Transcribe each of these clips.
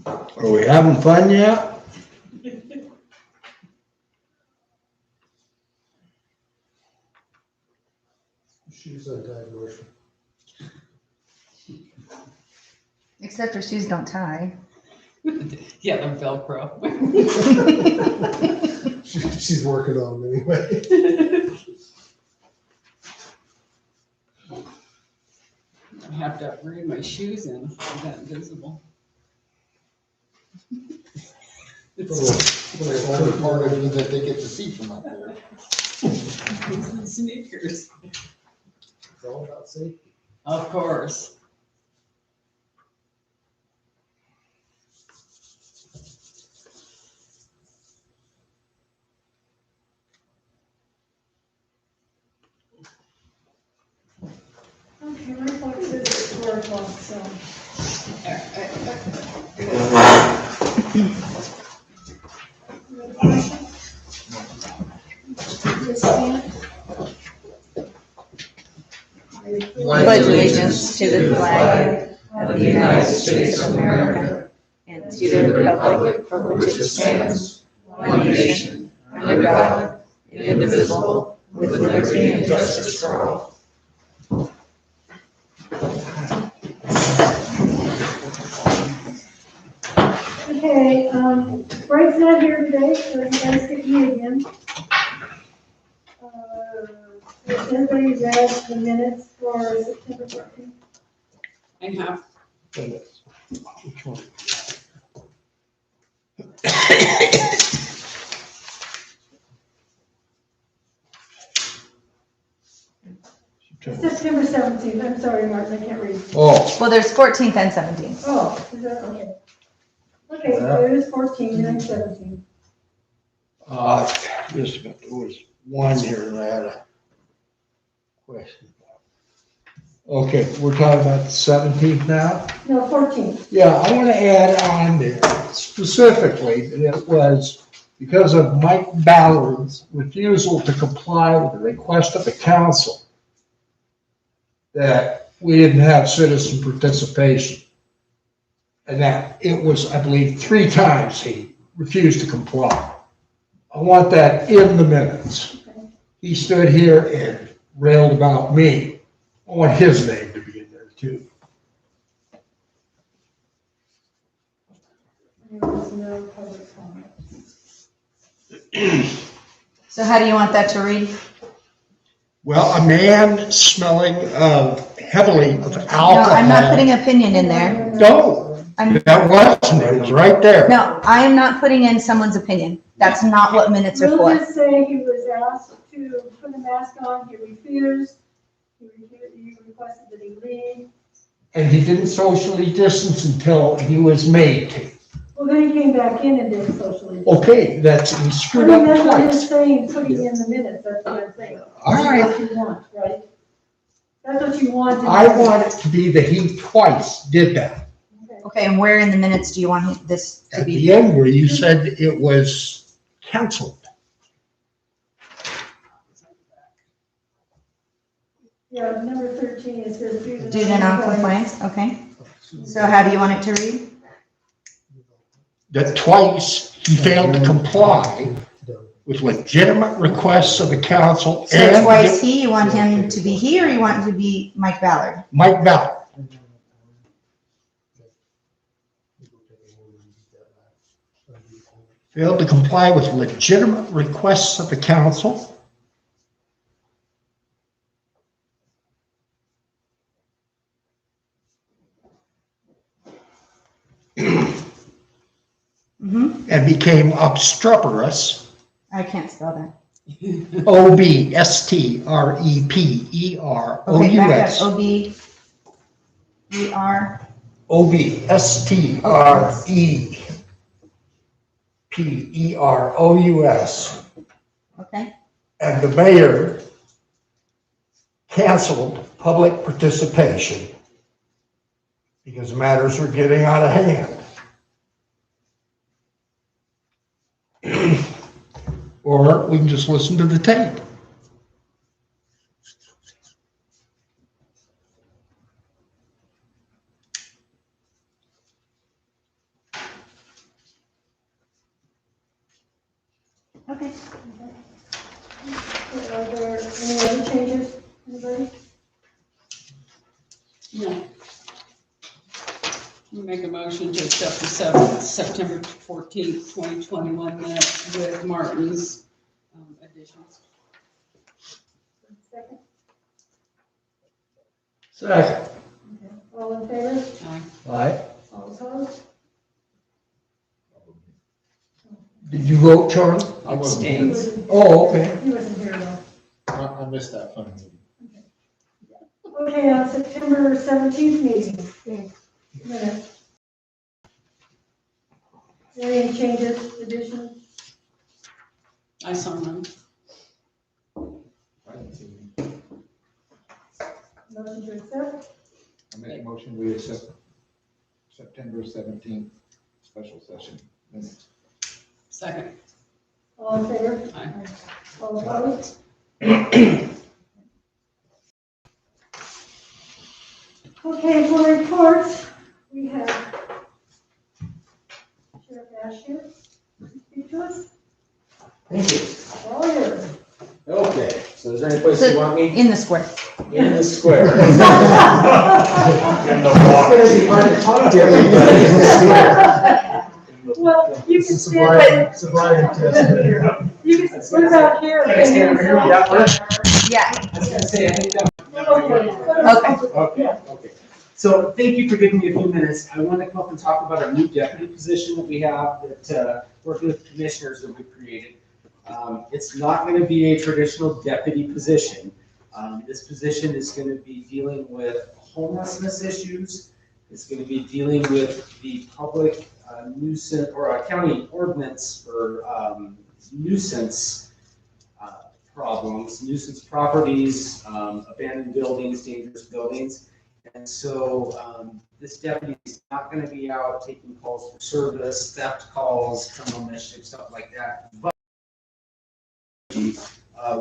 Are we having fun yet? She's a diversion. Except her shoes don't tie. Yeah, they're Velcro. She's working on them anyway. I have to bring my shoes in, so they're not visible. The only part of it that they get to see from up there. Sneakers, It's all about safety. of course. Okay, my clock says it's 4 o'clock, so. Pledge allegiance to the flag of the United States of America and to the republic for which it stands, one nation, under God, indivisible, with liberty and justice for all. Okay, Frank's not here today, so you guys get me again. Has everybody read the minutes for September 14th? I have, Which one? September 17th, I'm sorry, Martin, I can't read. Oh, Well, there's 14th and 17th. Oh, is that, okay. Okay, so there's 14 and 17. just, there was one here that I had a question about. Okay, we're talking about the 17th now? No, 14. Yeah, I want to add on there specifically that it was because of Mike Ballard's refusal to comply with the request of the council that we didn't have citizen participation. And that it was, I believe, 3 times he refused to comply. I want that in the minutes. He stood here and railed about me. I want his name to be in there too. There was no public comment. So how do you want that to read? Well, a man smelling heavily of No, alcohol. I'm not putting opinion in there. No, I'm, that wasn't, it was right there. no, I am not putting in someone's opinion. That's not what minutes are We'll for. just say he was asked to put a mask on, he refused. He requested that he leave. And he didn't socially distance until he was made to. Well, then he came back in and did socially. Okay, that's, he I screwed mean, up that's what I'm twice. saying, putting in the minutes, that's what I'm saying. All right. That's what you want, right? That's what you want. to I do. want it to be that he twice did that. Okay. Okay, and where in the minutes do you want this to At be? the end where you said it was canceled. Yeah, number 13, it says due Due to non-compliance, okay. So how do you want it to read? That twice he failed to comply with legitimate requests of the council So and twice he, you want him to be he, or you want him to be Mike Ballard? Mike Ballard. Failed to comply with legitimate requests of the council Mm-hmm, and became obstreperous, I can't spell that. Okay, back O-B-S-T-R-E-P-E-R-O-U-S. up, O-B-E-R, O-B-S-T-R-E-P-E-R-O-U-S. okay. And the mayor canceled public participation because matters were getting out of hand. Or we can just listen to the tape. Okay. Are there any other changes, anybody? No. You make a motion to accept the September 14th, 2021 minutes with Martin's additions. Second, Second. all in favor? Aye. Aye. All opposed? Did you vote, Charlie? I wasn't He here. wasn't- Oh, okay. He wasn't here though. I missed that fun meeting. Okay, September 17th meeting. Minutes. Any changes, additions? I saw none. I didn't see any. Motion to accept? I make a motion, we accept September 17th special session minutes. Second. All in favor? Aye. All opposed? Okay, for reports, we have Sheriff Asher, speak to us, Thank you. all yours. Okay, so is there any place you want me? In the square. In the square. It's gonna be hard to talk to everybody in the square. Well, you can stand, Sobriety test. you can, what about here? Can I stand over here? Would that work? Yeah. I was gonna say, I think that. Okay. Okay. So thank you for giving me a few minutes. I want to come up and talk about our new deputy position that we have that, working with commissioners that we created. It's not going to be a traditional deputy position. This position is going to be dealing with homelessness issues. It's going to be dealing with the public nuisance or county ordinance for nuisance problems, nuisance properties, abandoned buildings, dangerous buildings. And so this deputy is not going to be out taking calls for service, theft calls, criminal mischief, stuff like that. But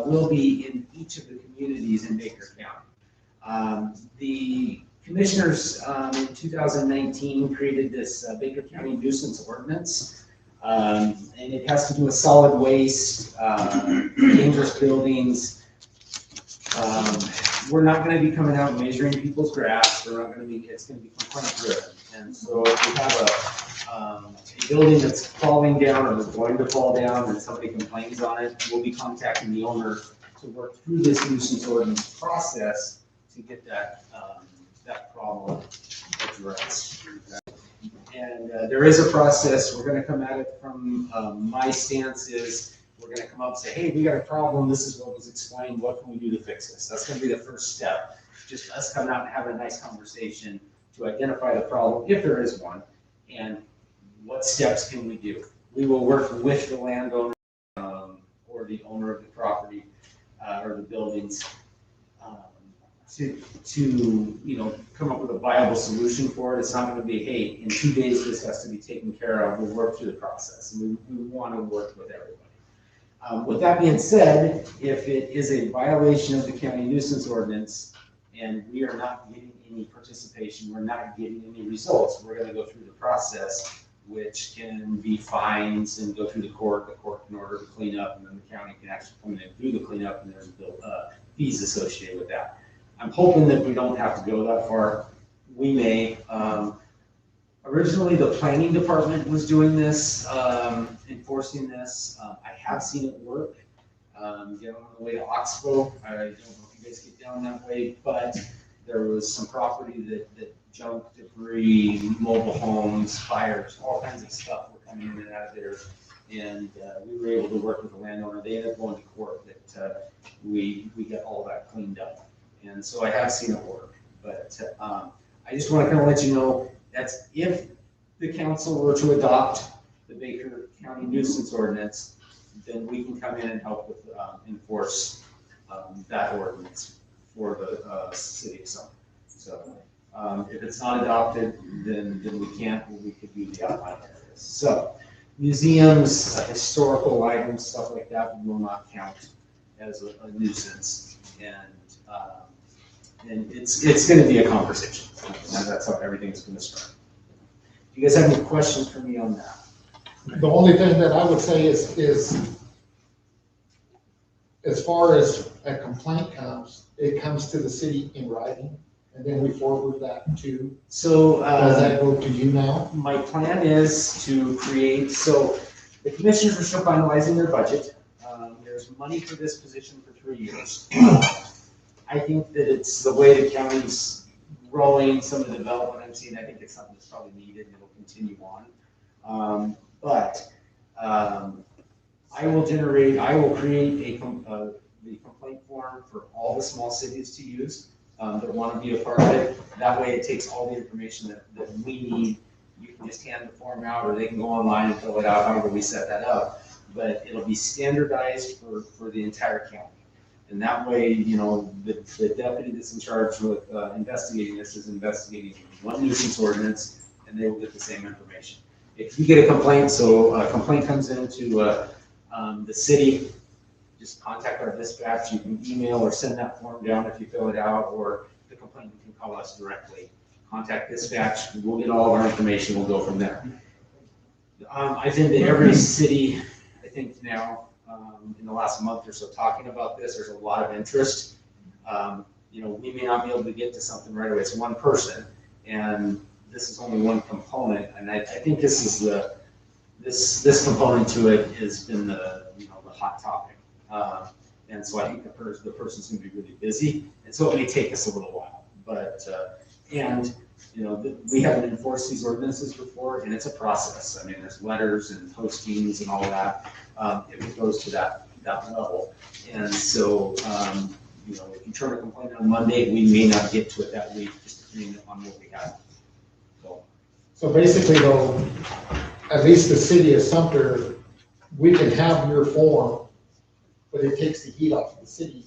will be in each of the communities in Baker County. The commissioners in 2019 created this Baker County nuisance ordinance. And it has to do with solid waste, dangerous buildings. We're not going to be coming out and measuring people's grass. We're not going to be, it's going to be complaint driven. And so if we have a building that's falling down or is going to fall down and somebody complains on it, we'll be contacting the owner to work through this nuisance ordinance process to get that, that problem addressed. And there is a process. We're going to come at it from my stance is we're going to come up and say, hey, we got a problem. This is what was explained. What can we do to fix this? That's going to be the first step. Just us coming out and having a nice conversation to identify the problem, if there is one, and what steps can we do. We will work with the landowner or the owner of the property or the buildings to you know, come up with a viable solution for it. It's not going to be, hey, in 2 days this has to be taken care of. We'll work through the process, and we want to work with everybody. With that being said, if it is a violation of the county nuisance ordinance and we are not getting any participation, we're not getting any results, we're going to go through the process, which can be fines and go through the court can order to clean up, and then the county can actually come in and do the cleanup, and there's fees associated with that. I'm hoping that we don't have to go that far. We may. Originally, the planning department was doing this, enforcing this. I have seen it work. Down on the way to Oxbow, I don't know if you guys get down that way, but there was some property that junk, debris, mobile homes, fires, all kinds of stuff were coming in and out of there. And we were able to work with the landowner. They ended up going to court that we got all that cleaned up. And so I have seen it work. But I just want to kind of let you know that's if the council were to adopt the Baker County nuisance ordinance, then we can come in and help with enforce that ordinance for the city of Sumner. So if it's not adopted, then we can't. We could do the outline areas. So museums, historical items, stuff like that will not count as a nuisance, and it's going to be a conversation. And that's how everything's going to start. Do you guys have any questions for me on that? The only thing that I would say is as far as a complaint comes, it comes to the city in writing, and then we forward that to, So, does that go to you now? my plan is to create, so the commissioners are still finalizing their budget. There's money for this position for 3 years. I think that it's the way the county's growing, some of the development I'm seeing, I think it's something that's probably needed and it'll continue on. I will create the complaint form for all the small cities to use that want to be a part of it. That way it takes all the information that we need. You can just hand the form out, or they can go online and fill it out, however we set that up. But it'll be standardized for the entire county. And that way, you know, the deputy that's in charge with investigating this is investigating one nuisance ordinance, and they will get the same information. If you get a complaint, so a complaint comes into the city, just contact our dispatch. You can email or send that form down if you fill it out, or the complaint, you can call us directly. Contact dispatch, we'll get all of our information, we'll go from there. I've been to every city, I think now, in the last month or so talking about this. There's a lot of interest. You know, we may not be able to get to something right away. It's one person, and this is only one component. And I think this is this component to it has been the hot topic. And so I think the person's going to be really busy, and so it may take us a little while. But we haven't enforced these ordinances before, and it's a process. I mean, there's letters and postings and all that. If it goes to that level, and so if you turn a complaint on Monday, we may not get to it that week, just depending on what we have. So basically though, at least the city of Sumter, we can have your form, but it takes the heat off of the city.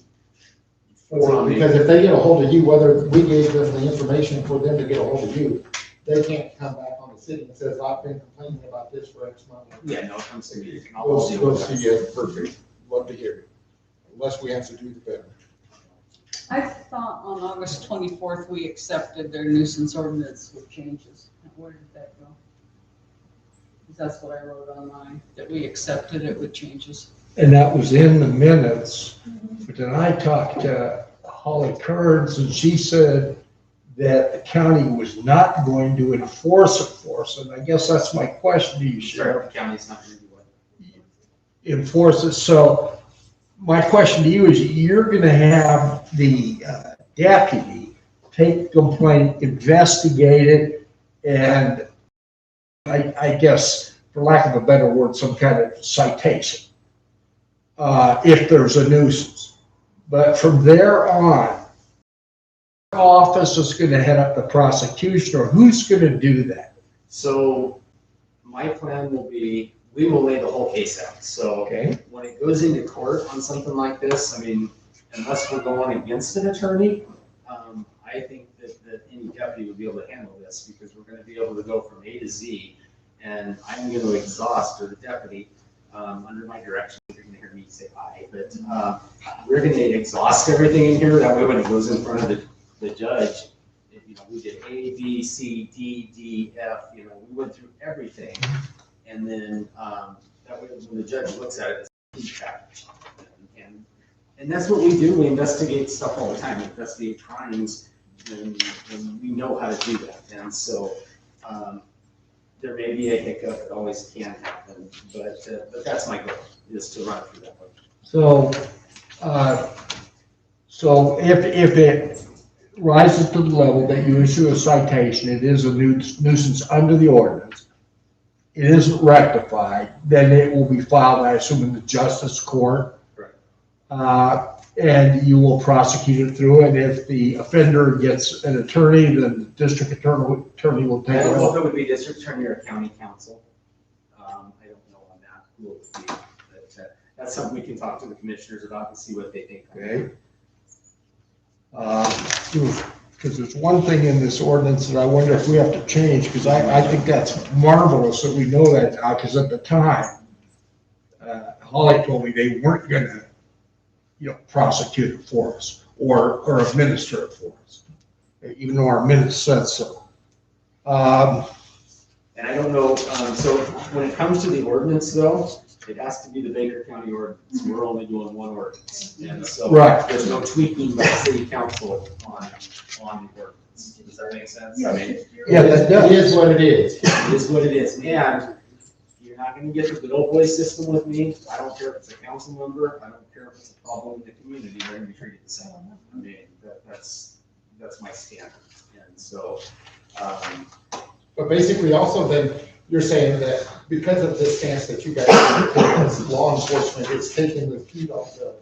Because if they get a hold of you, whether we gave them the information for them to get a hold of you, they can't come back on the city and says, I've been complaining about this for X month. Yeah, no, it comes to me. We'll see you. Perfect. Love to hear it. The less we have to do, the better. I thought on August 24th, we accepted their nuisance ordinance with changes. Where did that go? 'Cause that's what I wrote online, that we accepted it with changes. And that was in the minutes. But then I talked to Holly Kearns, and she said that the county was not going to enforce it for us. And I guess that's my question to you, Sheriff. The county's not going to do what? Enforce it. So my question to you is, you're going to have the deputy take the complaint, investigate it, and I guess, for lack of a better word, some kind of citation if there's a nuisance. But from there on, office is going to head up the prosecution, or who's going to do that? So my plan will be, we will lay the whole case out. So Okay. when it goes into court on something like this, I mean, unless we're going against an attorney, I think that any deputy would be able to handle this, because we're going to be able to go from A to Z, and I'm going to exhaust, or the deputy, under my direction, you're going to hear me say I, but we're going to exhaust everything in here. That way when it goes in front of the judge, we did A, B, C, D, D, F, we went through everything. And then that way when the judge looks at it, it's a complete package. And that's what we do. We investigate stuff all the time. We investigate crimes, and we know how to do that. And so there may be a hiccup. It always can happen. But that's my goal, is to run through that way. So if it rises to the level that you issue a citation, it is a nuisance under the ordinance, it isn't rectified, then it will be filed, I assume, in the justice court. Right. And you will prosecute it through, and if the offender gets an attorney, then the district attorney will take I it don't know over. if it would be district attorney or county counsel. I don't know on that who it would be, but that's something we can talk to the commissioners about and see what they think. Okay. Because there's one thing in this ordinance that I wonder if we have to change, because I think that's marvelous that we know that now, because at the time, Holly told me they weren't gonna, prosecute it for us or administer it for us, even though our minutes said so. And I don't know, so when it comes to the ordinance though, it has to be the Baker County ordinance. We're only doing one ordinance. And so Right. there's no tweaking by the city council on the ordinance. Does that make sense? I mean, Yeah, that It is what it is. it is what it is. And you're not gonna get the good old boy system with me. I don't care if it's a council member. I don't care if it's a problem in the community. They're gonna be treated the same. I mean, that's my standard. And so, But basically also then, you're saying that because of this stance that you guys have taken as law enforcement, it's taking the heat off the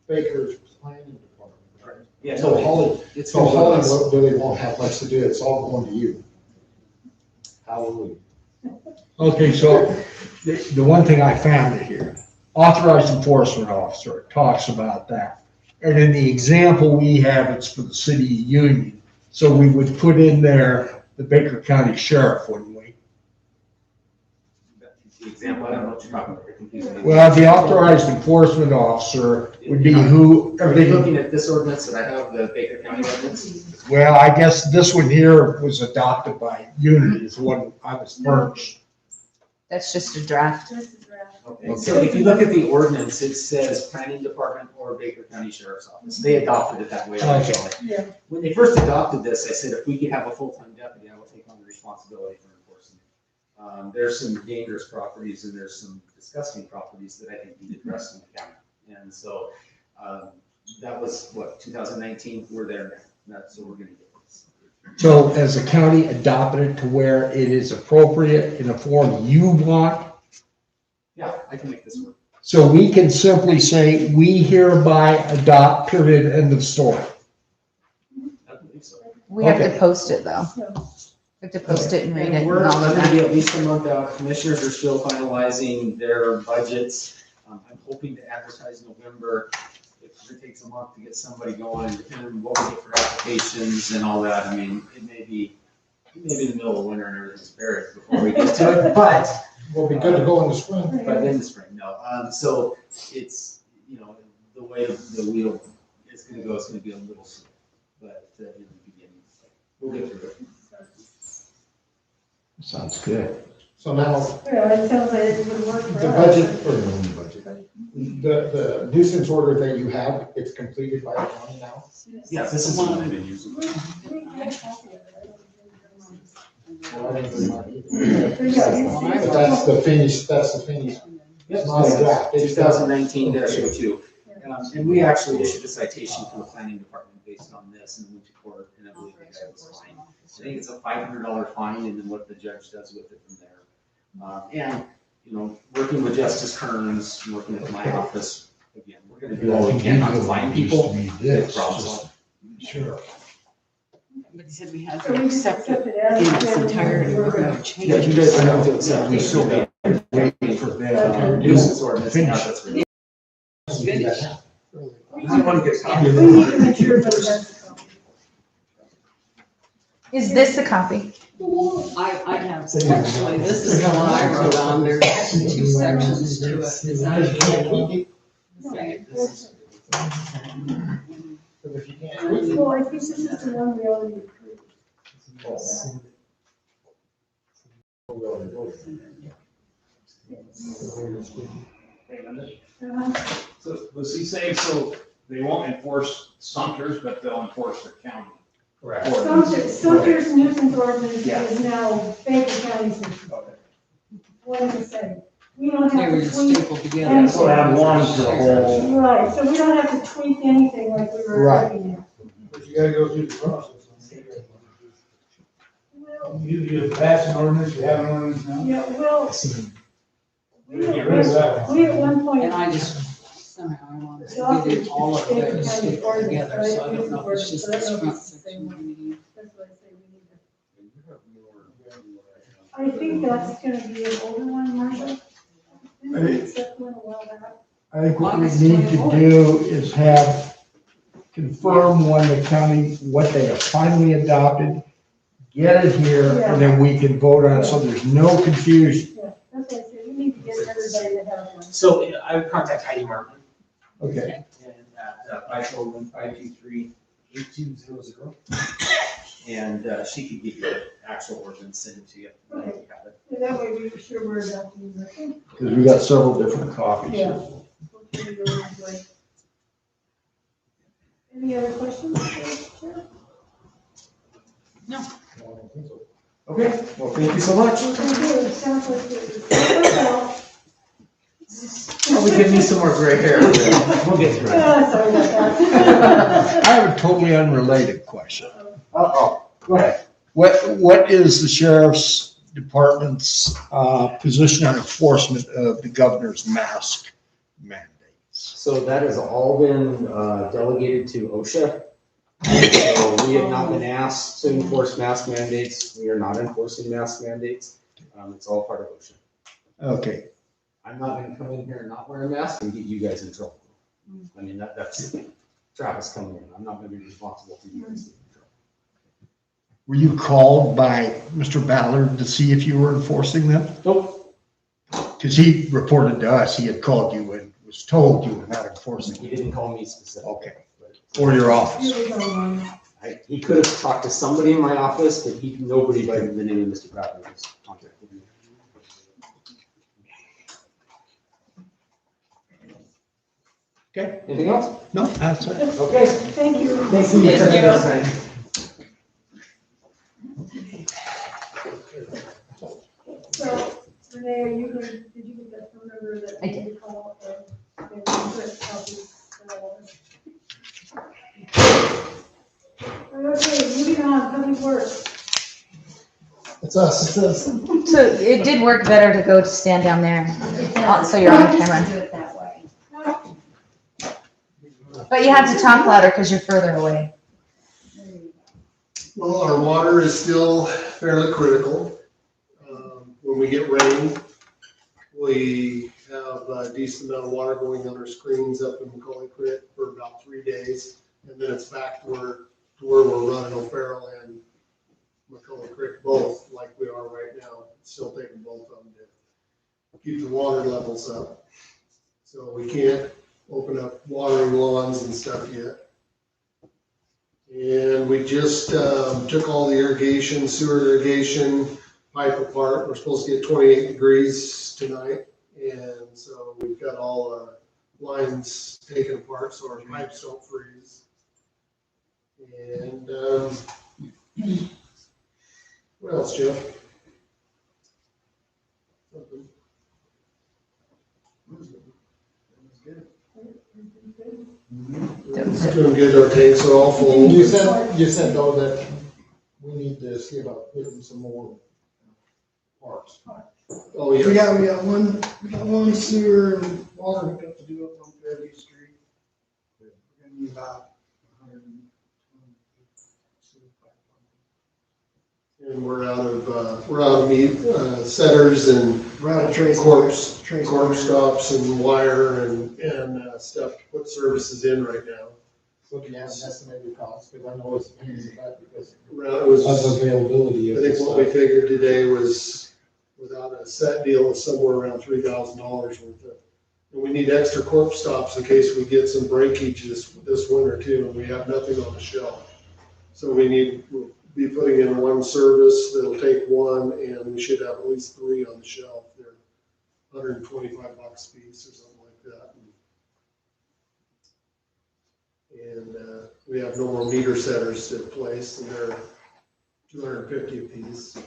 Baker's planning department, right? yeah, So Holly, it's so Holly really won't have much to do, it's all going to you. Hallelujah. Okay, so the one thing I found here, authorized enforcement officer, it talks about that. And in the example we have, it's for the city of Union. So we would put in there the Baker County Sheriff, wouldn't we? The example, I don't know what you're talking about. You're confusing me. Well, the authorized enforcement officer would be who, Are you everything, looking at this ordinance that I have, the Baker County ordinance? well, I guess this one here was adopted by Unity, is the one I was first. That's just a draft. This is draft. Okay, so if you look at the ordinance, it says planning department or Baker County Sheriff's Office. They adopted it that way originally. Yeah. When they first adopted this, I said, if we could have a full-time deputy, I will take on the responsibility for enforcing it. There's some dangerous properties and there's some disgusting properties that I think need addressed in the county. And so, that was what, 2019, we're there now. That's what we're gonna do. So has the county adopted it to where it is appropriate in a form you want? Yeah, I can make this work. So we can simply say, we hereby adopt, period, end of story. I believe so. We have to Okay. post it though. So, We have to post it and read it And and we're all of gonna be that. at least a month out. Commissioners are still finalizing their budgets. I'm hoping to advertise November. If it takes a month to get somebody going, depending on what we get for applications and all that, I mean, it may be in the middle of winter and everything's buried before we get to it, but Will be good to go in the spring. by then the spring, no. So it's, the way the wheel is gonna go, it's gonna be a little slow, but in the beginning, we'll get through it. Sounds good. So now, well, it sounds like it would work for the us. budget, or the budget, the nuisance order that you have, it's completed by the county now? Yes, this is the one I've been using. We had a copy of it. I don't Well, I didn't bring mine either. think we did. But that's the finish, it's not a draft. It's 2019-02. And we actually issued a citation to the planning department based on this and went to court, and I believe the guy was fined. I think it's a $500 fine, and then what the judge does with it from there. And, working with Justice Kearns, working at my office, again, we're gonna do all we can not to find people. This, Problem. sure. But he said we had So to we just accept it accept it as. in its is. entirety, we're gonna change Yeah, it. you guys are going to accept. We still got to wait for them. Nuisance ordinance, now that's really. Finish. I want to get a copy of We need to it. make sure that that's. Is this a copy? I have, actually, this is the one I wrote on, there's 2 sections to it. Is that it? Okay, this is- If you can't read it, Well, I think this is the one we already approved. Uh-huh. So was he saying, so they won't enforce Sumter's, but they'll enforce the county? Correct. Sumter's nuisance ordinance Yeah. is now Baker County's nuisance. Okay. What am I saying? We don't They have were to just tweak. stapled together. And- So add one to the whole. Right, so we don't have to tweak anything like we were Right. looking at. But you gotta go through the process. Well, You pass an ordinance, you have an ordinance now? yeah, well, we Get rid of that one. we at one point. And I just, somehow I wanted to get it all of it stapled together, so I don't know if it's just this front section. we need. That's what I say we need to. I think that's gonna be an older one, Marshall. Didn't we accept one a while back? I think what we need to do is confirm when the county, what they have finally adopted, get it here, and then we can vote on it, so there's no confusion. Yeah, that's what I say, we need to get everybody to have one. So I would contact Heidi Martin Okay, and at 541-523-8200. And she could give you the actual ordinance, send it to you. You have it. that way we were sure we're adopting the. Because we got several different copies. Yeah. Any other questions? Chair? Okay, well, thank you so much. Thank you. It sounds like it. Probably give me some more gray hair. We'll get through it. Sorry about that. I have a totally unrelated question. Uh-oh, go ahead. What is the sheriff's department's position on enforcement of the governor's mask mandates? So that has all been delegated to OSHA. So we have not been asked to enforce mask mandates. We are not enforcing mask mandates. It's all part of OSHA. Okay, I'm not gonna come in here and not wear a mask and get you guys in trouble. I mean, that's Travis coming in. I'm not gonna be responsible for you guys getting in trouble. were you called by Mr. Ballard to see if you were enforcing them? Nope, Because he reported to us, he had called you and was told you were not enforcing he it. didn't call me specifically. Okay, or your office. He could have talked to somebody in my office, but nobody by the name of Mr. Bradley was contacted me. Okay. Anything else? No, that's it. Okay. Thank you. Thanks for your time. So, Renee, are you going, did you get that phone number that? I did. you called, Okay, moving on, public works. It's us. So it did work better to go to stand down there, so you're on camera. Do it that way. But you have to talk louder because you're further away. Well, our water is still fairly critical. When we get rain, we have a decent amount of water going on our screens up in Macaulay Creek for about 3 days. And then it's back to where we're running O'Farrell and Macaulay Creek both like we are right now. Still taking both of them to keep the water levels up. So we can't open up watering lawns and stuff yet. And we just took all the irrigation, sewer irrigation pipe apart. We're supposed to get 28 degrees tonight. And so we've got all our lines taken apart so our pipes don't freeze. And what else, Jeff? It's doing good. Our tanks are all full. You said though that we need to see about putting some more parks. Oh, yeah. We got one sewer and water hookup to do up on Fairview Street. We're gonna need about 120 sewer pipe. And we're out of meat, setters and We're out of trace. cork stops and wire and stuff to put services in right now. So do you have an estimated cost? Because I know it's easy because It was, of availability I of think this what we stuff. figured today was, without a set deal, is somewhere around $3,000 worth of. And we need extra cork stops in case we get some breakage this winter too, and we have nothing on the shelf. So we'll be putting in one service that'll take one, and we should have at least 3 on the shelf. They're $125 a piece or something like that. And we have no more meter setters to place, and they're $250 a piece.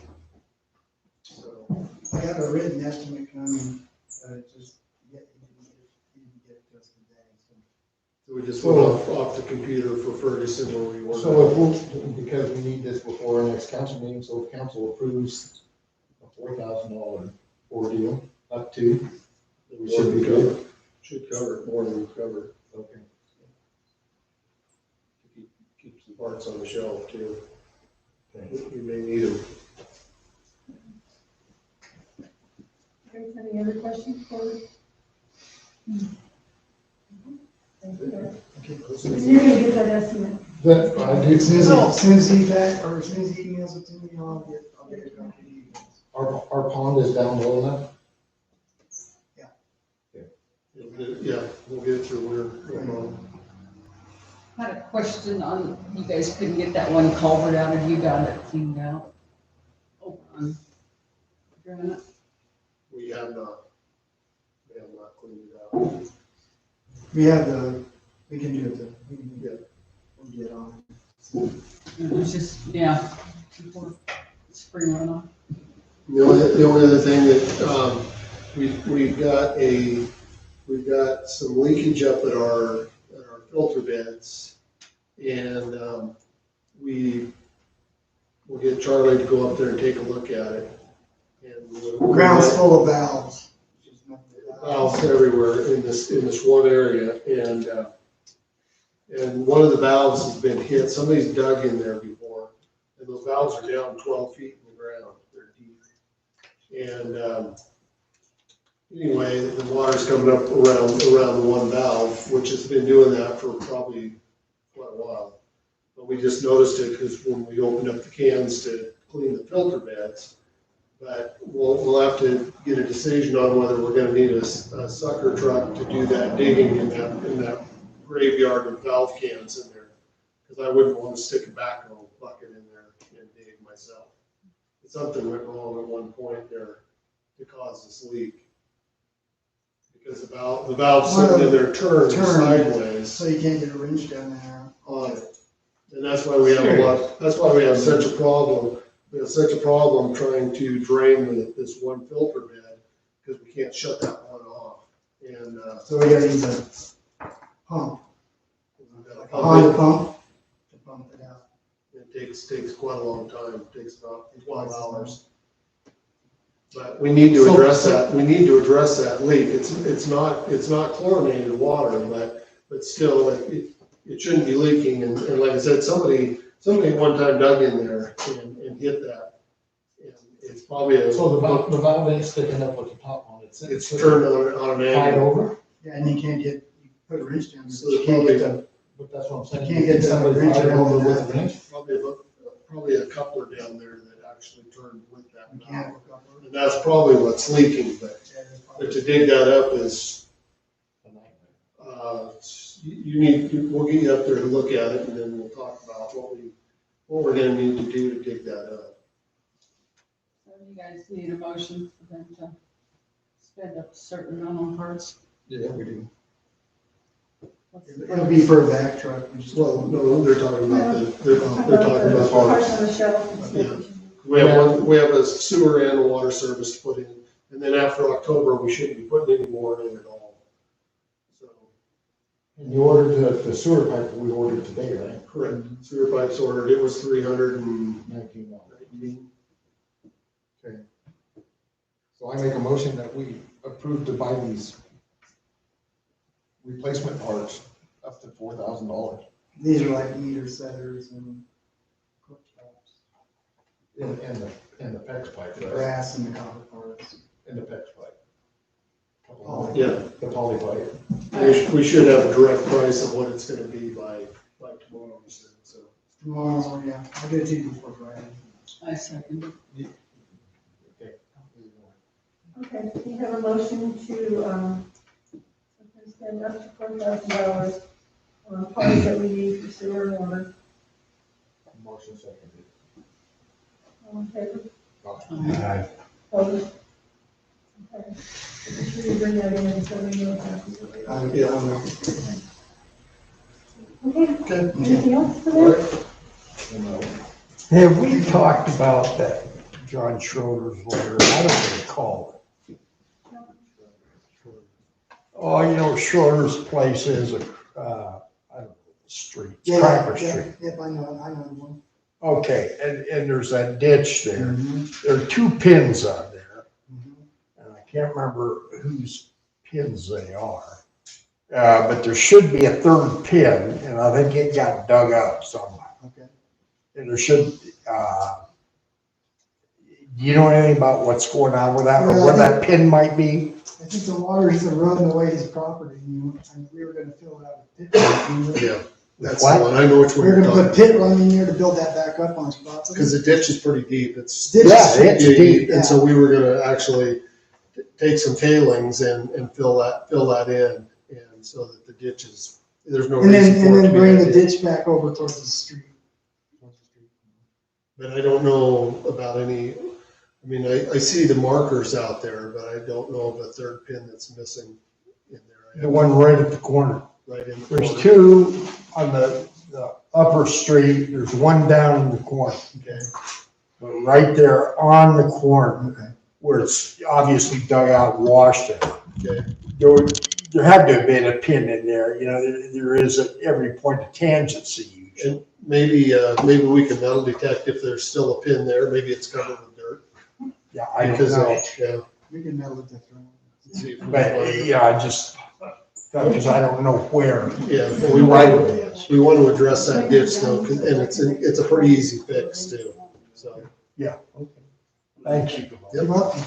So, I have a written estimate coming, just yet, you can get it to us today. so we just went off the computer for Ferguson where we were. So because we need this before our next council meeting, so if council approves a $4,000 ordeal up to, We should be covered. Should cover it more than we've covered. okay. Keep some parts on the shelf too. We may need them. Any other questions for? You're gonna get that estimate. But I do, As soon as he emails it to me, I'll get a copy to you guys. our pond is down low enough. Yeah, we'll get it through winter. I had a question on, you guys couldn't get that one culvert out, have you got it cleaned out? Oh, on Granite? We have not cleaned it out. We have we can do it, we can we'll get on It was just, yeah, before spring runoff. The only other thing that, we've got some leakage up at our filter beds. And, we'll get Charlie to go up there and take a look at it. And Ground's full of valves. valves everywhere in this one area, and one of the valves has been hit. Somebody's dug in there before, and those valves are down 12 feet in the ground. They're deep. And anyway, the water's coming up around the one valve, which has been doing that for probably quite a while. But we just noticed it because when we opened up the cans to clean the filter beds. But we'll have to get a decision on whether we're gonna need a sucker truck to do that digging in that graveyard of valve cans in there. Because I wouldn't want to stick a backhoe bucket in there and dig myself. Something went wrong at one point there to cause this leak. Because the valve sitting in there turned sideways So you can't get a wrench down there. on it. And that's why we have such a problem. We have such a problem trying to drain this one filter bed because we can't shut that one off. And, So we gotta use a pump, like a Honda pump to pump it out. it takes quite a long time. It takes about 12 hours. But we need to address that. We need to address that leak. It's not chlorinated water, but still it shouldn't be leaking. And like I said, somebody one time dug in there and hit that. And it's probably So the valve ain't sticking up with the top on it. it's turned on an Tied angle. over, Yeah, and you can't you put a wrench down there, So but you it's can't probably, get the, but that's what I'm saying. You can't get the Somebody wrench tied it over around with that. a wrench. probably a coupler down there that actually turned with that valve. mechanical coupler. And that's probably what's leaking, but to dig that up is, we'll get you up there to look at it, and then we'll talk about what we're gonna need to do to dig that up. So you guys need a motion for them to spend a certain amount on parts? Yeah, we do. It'll be for a back truck. We just- Well, no, they're talking about they're talking about Parts parts. on the shelf. Yeah. We have a sewer and a water service to put in, and then after October, we shouldn't be putting any more in at all. So, And you ordered the sewer pipe we ordered today, right? correct, sewer pipes ordered, it was $319. $19. Okay. So I make a motion that we approve to buy these replacement parts up to $4,000 These are like meter setters and in the PEX pipe, the right? brass and the copper parts. In the PEX pipe. Poly. Yeah, The poly pipe. we should have a direct price of what it's gonna be by tomorrow, so. Tomorrow, yeah, I'll get it to you before Friday. I second it. Okay. Okay, we have a motion to, spend up to $4,000 on parts that we need for sewer and water. Motion seconded. All in favor? Aye. Opposed? Okay. Make sure you bring that in so we know exactly what we are. Okay, anything else for them? Have we talked about that John Schroeder's letter? I don't recall it. Oh, you know, Schroeder's place is, I don't know, street, Cracker Street. Yep, I know one. Okay, and there's that ditch there. Mhm. There are two pins on there, Mhm. and I can't remember whose pins they are. But there should be a third pin, and I think it got dug up somehow. Okay. And there should, do you know anything about what's going on with that, or where that pin might be? I think the water's running away his property, and we were gonna fill it out with pit line. Yeah, that's What? the one, I know which one We were you're gonna talking put pit line in there to build that back up on his property. because the ditch is pretty deep, it's. Ditch is Yeah, it's deep. And so we were gonna actually take some tailings and fill that in, and so that the ditch is, there's no And reason then, for it to be. bring that the deep. ditch back over towards the street. But I don't know about any, I mean, I see the markers out there, but I don't know of a third pin that's missing in there. The one right at the corner. Right in the There's corner. two on the upper street, there's one down in the corner. Okay. But right there on the corner, where it's obviously dug out, and washed out. Okay. There had to have been a pin in there, you know, there is at every point of tangency usually. And maybe we can metal detect if there's still a pin there. Maybe it's covered with dirt. Yeah, I don't Because know. yeah. We can metal detect them. See if we But, find it. yeah, I just, because I don't know where. Yeah, We right of it is. we want to address that ditch though, and it's a pretty easy fix too, so. Yeah, okay. Thank you. You're welcome.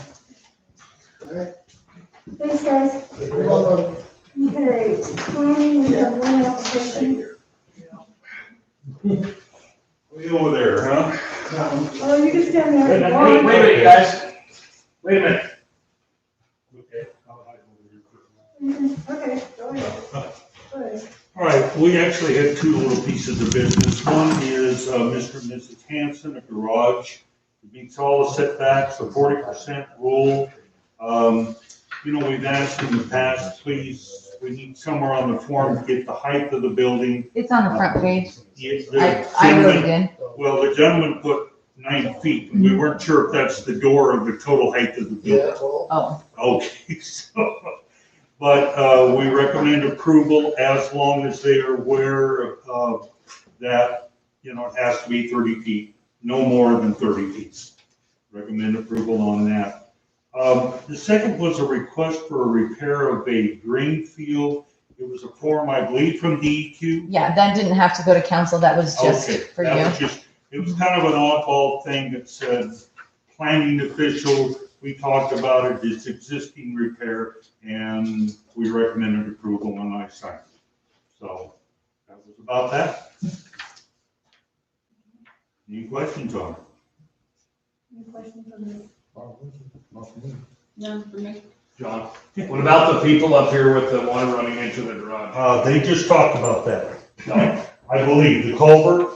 Thanks, guys. Okay, planning, we have one application. Way over there, huh? Oh, you can stand there. Wait a minute, guys. Wait a minute. Okay. I'll hide over here quick. Okay, go ahead. Go ahead. All right, we actually had two little pieces of business. One is Mr. and Mrs. Hanson, a garage. It meets all the setbacks, the 40% rule. You know, we've asked in the past, please, we need somewhere on the form to get the height of the building. It's on the front page. The I wrote it gentleman- in. Well, the gentleman put 9 feet, and we weren't sure if that's the door or the total height of the building. Yeah, well, Oh, Okay, so, but we recommend approval as long as they are aware of that, you know, it has to be 30 feet, no more than 30 feet. Recommend approval on that. The second was a request for a repair of a drain field. It was a form, I believe, from DEQ. yeah, that didn't have to go to council. That was just Okay, for that you. was just, it was kind of an oddball thing that said, planning official, we talked about it, it's existing repair, and we recommended approval when I signed it. So, that was about that. Any questions on it? Any questions on this? No, for me. John, what about the people up here with the water running into the garage? They just talked about that. No, I believe, the culvert.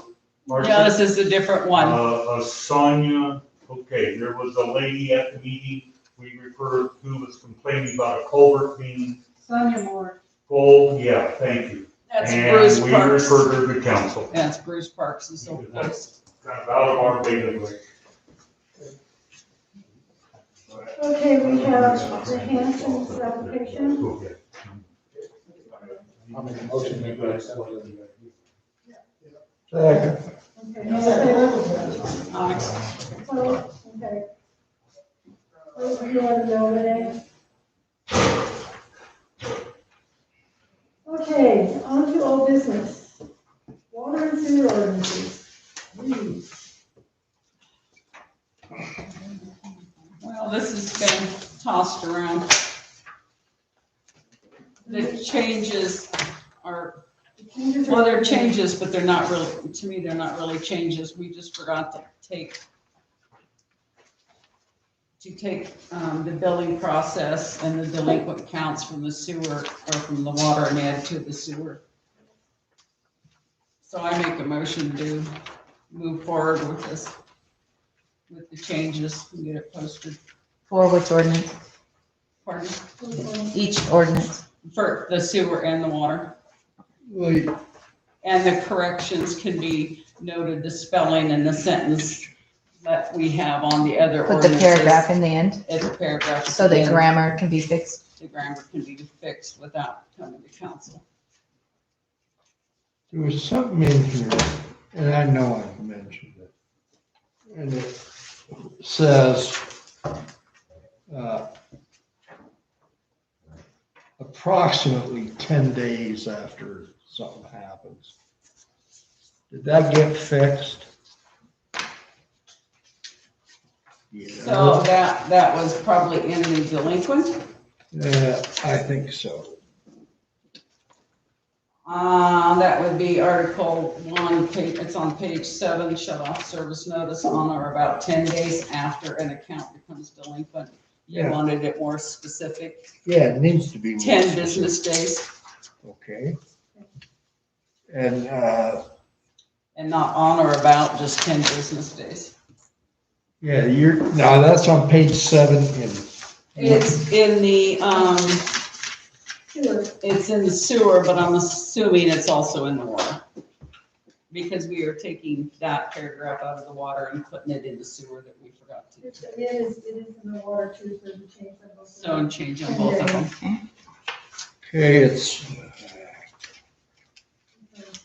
Yeah, this is a different one. Sonia, okay, there was a lady at the meeting we referred, who was complaining about a culvert being Sonia Moore. full, yeah, thank you. That's Bruce And we Parks. referred her to council. That's Bruce Parks and so forth. That's kind of out of our bailiwick. Okay, we have the Hanson's application. Okay. I'll make a motion to go accept it. Second. Okay, all in favor? Aye. So, okay. Those of you want to know today? Okay, on to old business. Water and sewer ordinances. Well, this has been tossed around. The changes are, well, they're changes, but they're not really, to me, they're not really changes. We just forgot to take the billing process and the delinquent counts from the sewer or from the water and add to the sewer. So I make a motion to move forward with this, with the changes and get it posted. For which ordinance? Pardon? Each ordinance. For the sewer and the water. Well, And the corrections can be noted, the spelling and the sentence that we have on the other Put the ordinances. paragraph in the end It's a paragraph. at so the that end. grammar can be fixed. The grammar can be fixed without coming to council. there was something in here, and I know I've mentioned it. And it says, approximately 10 days after something happens. Did that get fixed? So that was probably in the delinquent. I think so. That would be Article 1, it's on page 7, shut off service notice on or about 10 days after an account becomes delinquent. You Yeah. wanted it more specific, Yeah, it needs to be. more 10 specific. business days, Okay. And, and not on or about, just 10 business days. Yeah, no, that's on page 7 in. It's in the, Sure. it's in the sewer, but I'm assuming it's also in the water. Because we are taking that paragraph out of the water and putting it in the sewer that we forgot to. It is in the water too, so the change of both. So I'm changing both of them. Okay, it's,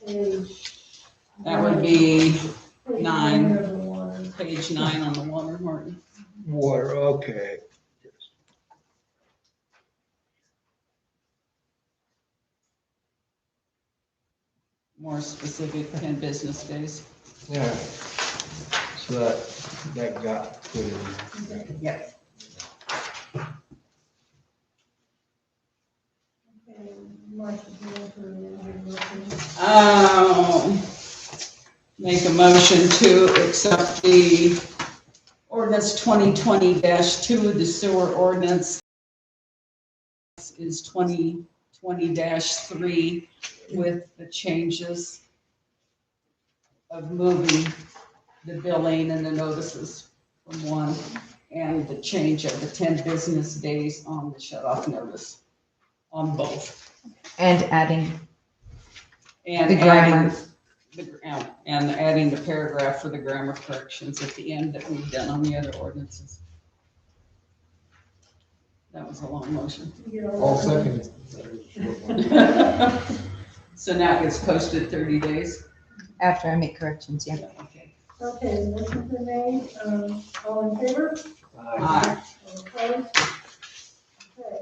Page. That would be Page 9. of the water. Page 9 on the water, Martin. water, okay. More specific, 10 business days. Yeah. So that got put in. Yep. Okay, Marcia, do you want to amend your motion? Make a motion to accept the ordinance 2020-2, the sewer ordinance is 2020-3 with the changes of moving the billing and the notices from one, and the change of the 10 business days on the shut-off notice on both. And adding And the grammar. And adding the paragraph for the grammar corrections at the end that we've done on the other ordinances. That was a long motion. You know, All second. So now it gets posted 30 days? After I make corrections, yeah. Okay. Okay, motion's been made, all in favor? Aye. All opposed? Okay,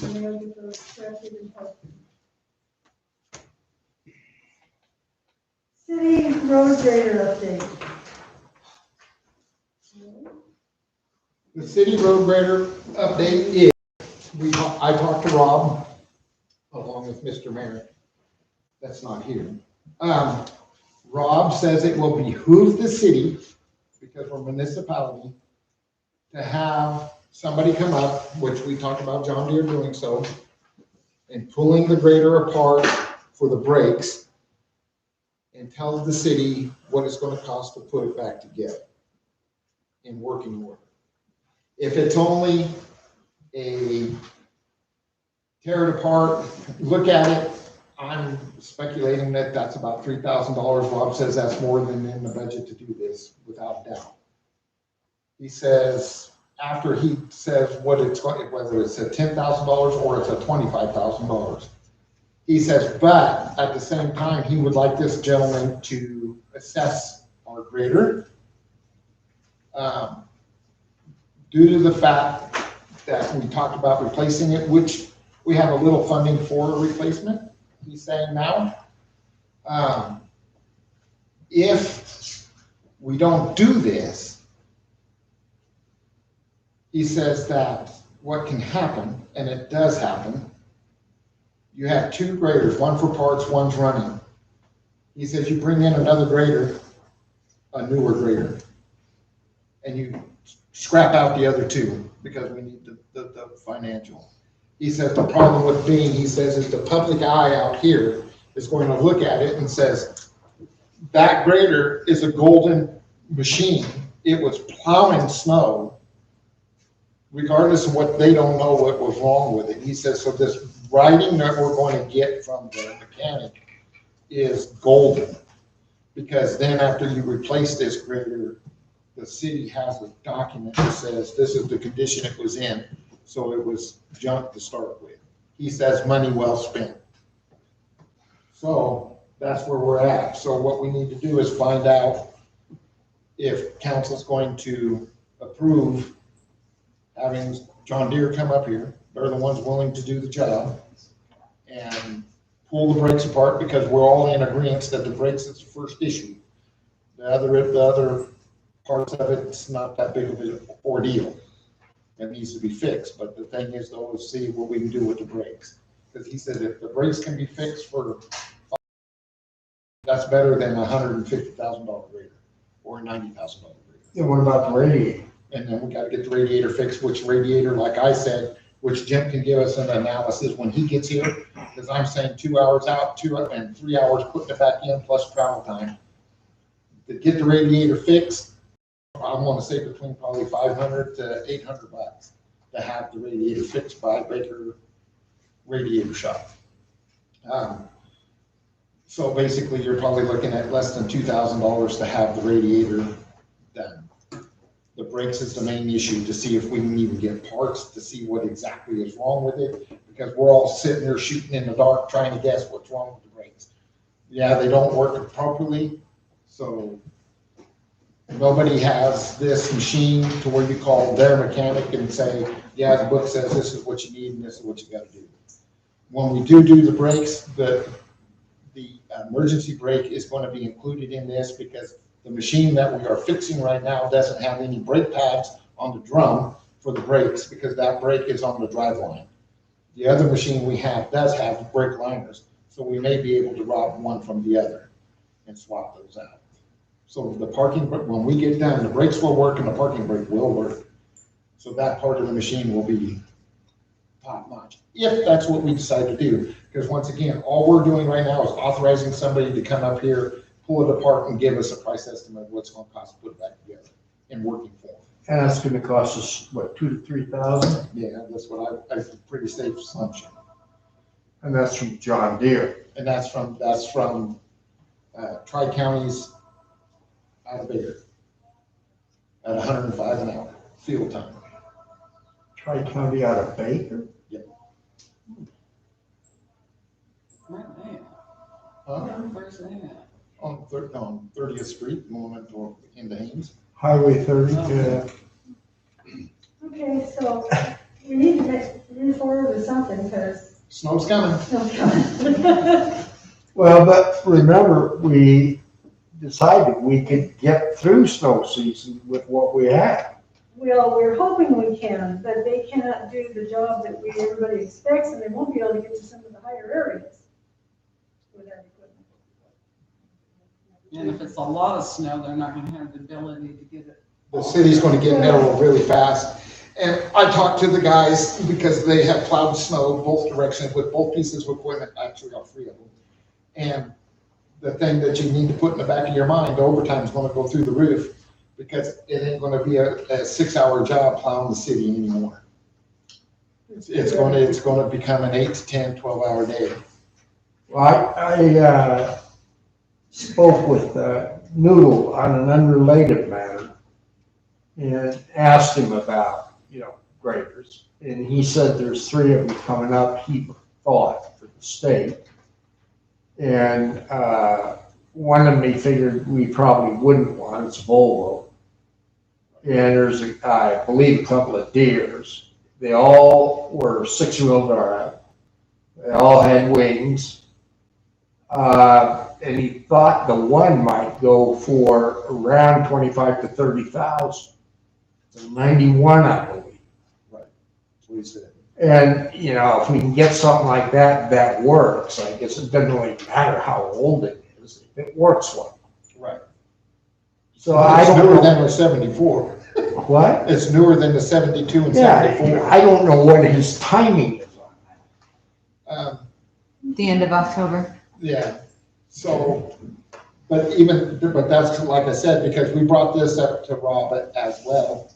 and then we'll get those corrected and posted. City road grader update. The city road grader update is, I talked to Rob, along with Mr. Merritt, that's not here. Rob says it will behoove the city, because we're a municipality, to have somebody come up, which we talked about John Deere doing so, and pulling the grader apart for the brakes, and tell the city what it's gonna cost to put it back together in working order. If it's only a tear it apart, look at it, I'm speculating that that's about $3,000. Rob says that's more than in the budget to do this, without doubt. He says, after he says what it's going, whether it's a $10,000 or it's a $25,000. He says, but at the same time, he would like this gentleman to assess our grader. Due to the fact that we talked about replacing it, which we have a little funding for a replacement, he's saying now. If we don't do this, he says that what can happen, and it does happen, you have 2 graders, one for parts, one's running. He says you bring in another grader, a newer grader, and you scrap out the other 2 because we need the financial. He says the problem with being, he says, is the public eye out here is going to look at it and says, that grader is a golden machine. It was plowing snow, regardless of what, they don't know what was wrong with it. He says, so this writing that we're going to get from the mechanic is golden. Because then after you replace this grader, the city has a document that says this is the condition it was in. So it was junk to start with. He says money well spent. So that's where we're at. So what we need to do is find out if council's going to approve having John Deere come up here. They're the ones willing to do the job and pull the brakes apart, because we're all in agreement that the brakes is the first issue. The other parts of it's not that big of an ordeal. That needs to be fixed, but the thing is though, is see what we can do with the brakes. Because he said if the brakes can be fixed for, that's better than a $150,000 grader or a $90,000 grader. Then what about the radiator? And then we gotta get the radiator fixed, which radiator, like I said, which Jim can give us an analysis when he gets here, because I'm saying 2 hours out, 2 and 3 hours putting it back in plus travel time. To get the radiator fixed, I want to say between probably 500 to 800 bucks to have the radiator fixed by Baker Radiator Shop. So basically, you're probably looking at less than $2,000 to have the radiator done. The brakes is the main issue, to see if we can even get parts to see what exactly is wrong with it, because we're all sitting there shooting in the dark trying to guess what's wrong with the brakes. Yeah, they don't work properly, so nobody has this machine to where you call their mechanic and say, yeah, the book says this is what you need and this is what you gotta do. When we do the brakes, the emergency brake is going to be included in this, because the machine that we are fixing right now doesn't have any brake pads on the drum for the brakes, because that brake is on the drive line. The other machine we have does have brake liners, so we may be able to rob one from the other and swap those out. So the parking, when we get done, the brakes will work and the parking brake will work. So that part of the machine will be top notch, if that's what we decide to do. Because once again, all we're doing right now is authorizing somebody to come up here, pull it apart and give us a price estimate of what's going to cost to put it back together in working form. And that's gonna cost us, what, 2,000 to 3,000? Yeah, that's what I pretty safe assumption. And that's from John Deere. And that's from Tri-Counties out of Baker at 105 an hour, field time. Tri-County out of Baker? Where are they at? Huh? Where's they at? On 30th Street, going into Haynes. Highway 30, yeah. Okay, so we need to move forward with something, because Snow's coming. snow's coming. Well, but remember, we decided we could get through snow season with what we had. Well, we're hoping we can, but they cannot do the job that everybody expects, and they won't be able to get to some of the higher areas with that equipment. And if it's a lot of snow, they're not gonna have the ability to get it. The city's going to get narrow really fast. And I talked to the guys, because they have plowed snow both directions with both pieces of equipment, actually all three of them. And the thing that you need to put in the back of your mind, the overtime is going to go through the roof, because it ain't going to be a 6-hour job plowing the city anymore. It's going to become an 8 to 10, 12-hour day. Well, I spoke with Noodle on an unrelated matter and asked him about, graders. And he said there's 3 of them coming up, he thought, for the state. And one of them he figured we probably wouldn't want, it's Volvo. And there's, I believe, a couple of Deeres. They all were 6-wheel drive. They all had wings. And he thought the one might go for around 25 to 30,000. So 91, I believe. Right. That's what he said. And, if we can get something like that, that works. I guess it doesn't really matter how old it is, if it works well. Right. So I It's don't newer know. than the 74. What? It's newer than the 72 and Yeah, 74. I don't know what his timing is on that. The end of October. Yeah, so, but that's like I said, because we brought this up to Rob as well.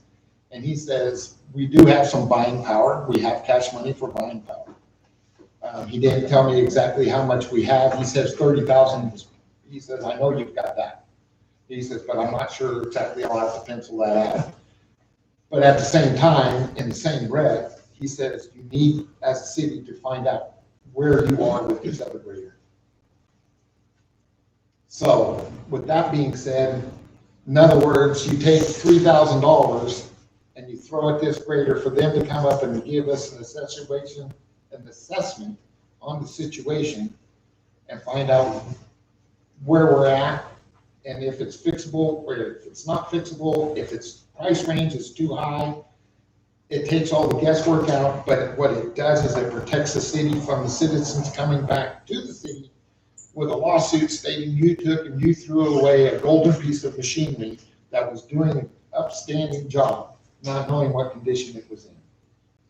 And he says, we do have some buying power. We have cash money for buying power. He didn't tell me exactly how much we have. He says 30,000. He says, I know you've got that. He says, but I'm not sure exactly. I'll have to pencil that out. But at the same time, in the same breath, he says, you need, as a city, to find out where you are with this other grader. So with that being said, in other words, you take $3,000 and you throw at this grader for them to come up and give us an assessment on the situation and find out where we're at, and if it's fixable or if it's not fixable, if its price range is too high. It takes all the guesswork out, but what it does is it protects the city from the citizens coming back to the city with a lawsuit stating you took and you threw away a golden piece of machinery that was doing an upstanding job, not knowing what condition it was in.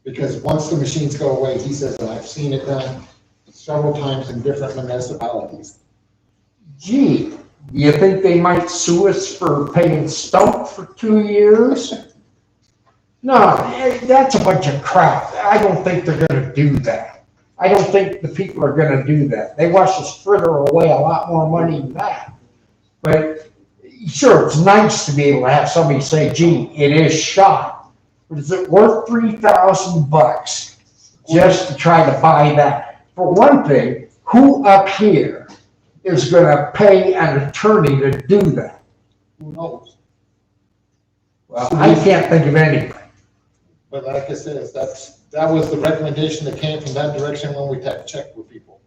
Because once the machines go away, he says, and I've seen it done several times in different municipalities. Gee, Do you think they might sue us for paying Stump for 2 years? No, that's a bunch of crap. I don't think they're gonna do that. I don't think the people are gonna do that. They want us to fritter away a lot more money than that. But sure, it's nice to be able to have somebody say, gee, it is shot. But is it worth $3,000 just to try to buy that? For one thing, who up here is gonna pay an attorney to do that? Who knows? Well, I can't think of anybody. But like I said, that was the recommendation that came from that direction when we checked with people.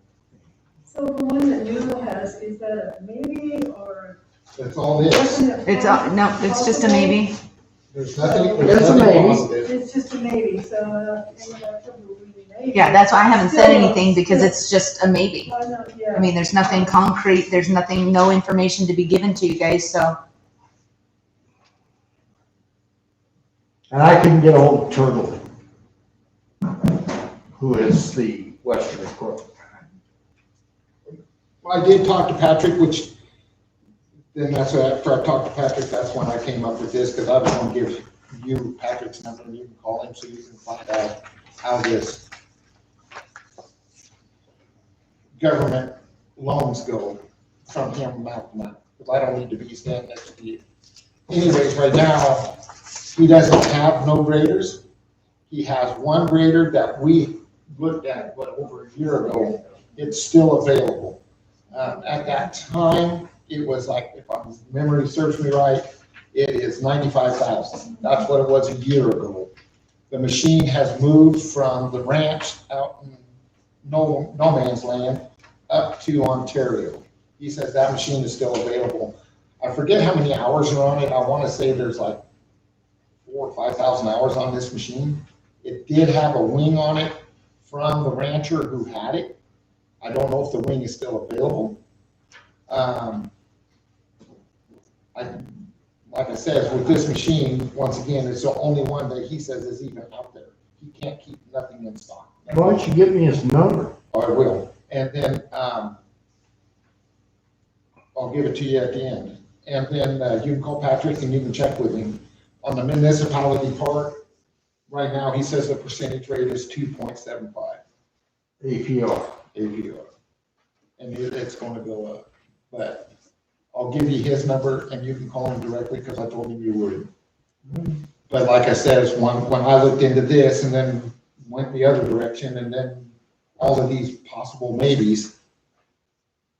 So the one that Noodle has, is that a maybe or? That's all it is. It's, no, it's just a maybe. There's nothing, It's there's a nothing maybe. positive. It's just a maybe, so, end of October will be maybe. Yeah, that's why I haven't said anything, because it's just a maybe. I know, yeah. I mean, there's nothing concrete, there's nothing, no information to be given to you guys, so. And I couldn't get a hold of Turtle, who is the Western equivalent. I did talk to Patrick, which, then that's after I talked to Patrick, that's when I came up with this, because I was going to give you Patrick's number, and you can call him so you can find out how this government loans go from him mouth to mouth, because I don't need to be standing next to you. Anyways, right now, he doesn't have no graders. He has one grader that we looked at, over a year ago. It's still available. At that time, it was like, if my memory serves me right, it is $95,000. That's what it was a year ago. The machine has moved from the ranch out in no man's land up to Ontario. He says that machine is still available. I forget how many hours are on it. I want to say there's like 4,000 or 5,000 hours on this machine. It did have a wing on it from the rancher who had it. I don't know if the wing is still available. Like I said, with this machine, once again, it's the only one that he says is even out there. He can't keep nothing in stock. Why don't you give me his number? Oh, I will. And then, I'll give it to you at the end. And then, you can call Patrick and you can check with him. On the municipality part, right now, he says the percentage rate is 2.75 APR. APR. And it's gonna go up. But I'll give you his number and you can call him directly because I told him you would. But like I said, it's when I looked into this and then went the other direction and then all of these possible maybes,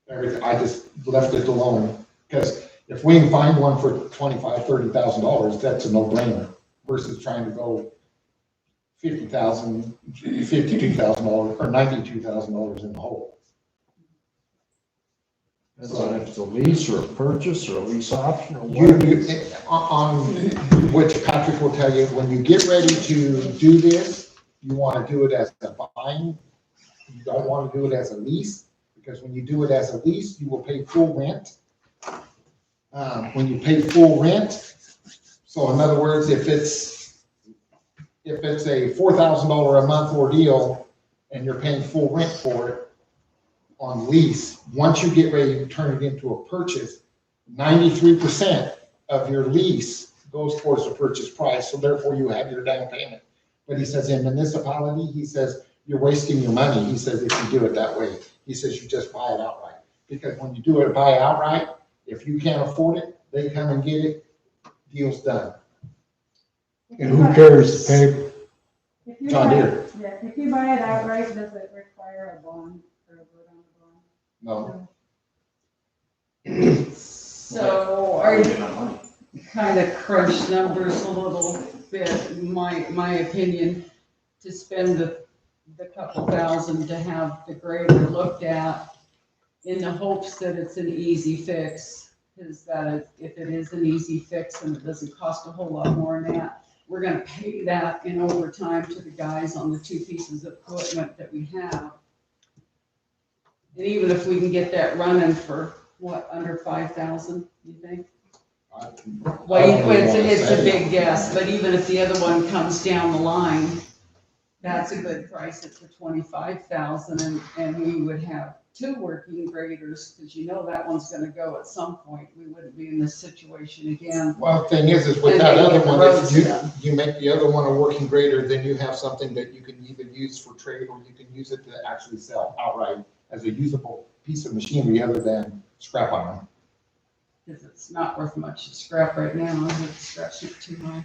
everything, I just left it alone. Because if we can find one for $25,000, $30,000, that's a no-brainer versus trying to go $50,000, $52,000 or $92,000 in the hole. That's on if it's a lease or a purchase or a lease option or You, what? on which Patrick will tell you, when you get ready to do this, you want to do it as a buying. You don't want to do it as a lease, because when you do it as a lease, you will pay full rent. When you pay full rent, so in other words, if it's a $4,000 a month ordeal and you're paying full rent for it on lease, once you get ready to turn it into a purchase, 93% of your lease goes towards the purchase price, so therefore you have your down payment. But he says in municipality, he says, you're wasting your money. He says, if you do it that way, he says, you just buy it outright. Because when you do it, buy outright, if you can't afford it, they come and get it, deal's done. And who carries the paper? If you John buy- Deere. Yeah, if you buy it outright, does it require a bond or a vote on a bond? No. So are you kind of crunch numbers a little bit, in my opinion, to spend the couple thousand to have the grader looked at in the hopes that it's an easy fix, is that if it is an easy fix and it doesn't cost a whole lot more than that, we're gonna pay that in overtime to the guys on the two pieces of equipment that we have. And even if we can get that running for, what, under 5,000, you think? Well, it's a big guess, but even if the other one comes down the line, that's a good price at the 25,000, and we would have two working graders, because you know that one's gonna go at some point, we wouldn't be in this situation again. Well, the thing is with And that they other get the one, roads if done. you make the other one a working grader, then you have something that you can either use for trade or you can use it to actually sell outright as a usable piece of machinery other than scrap iron. Because it's not worth much to scrap right now, it's scratching it too high.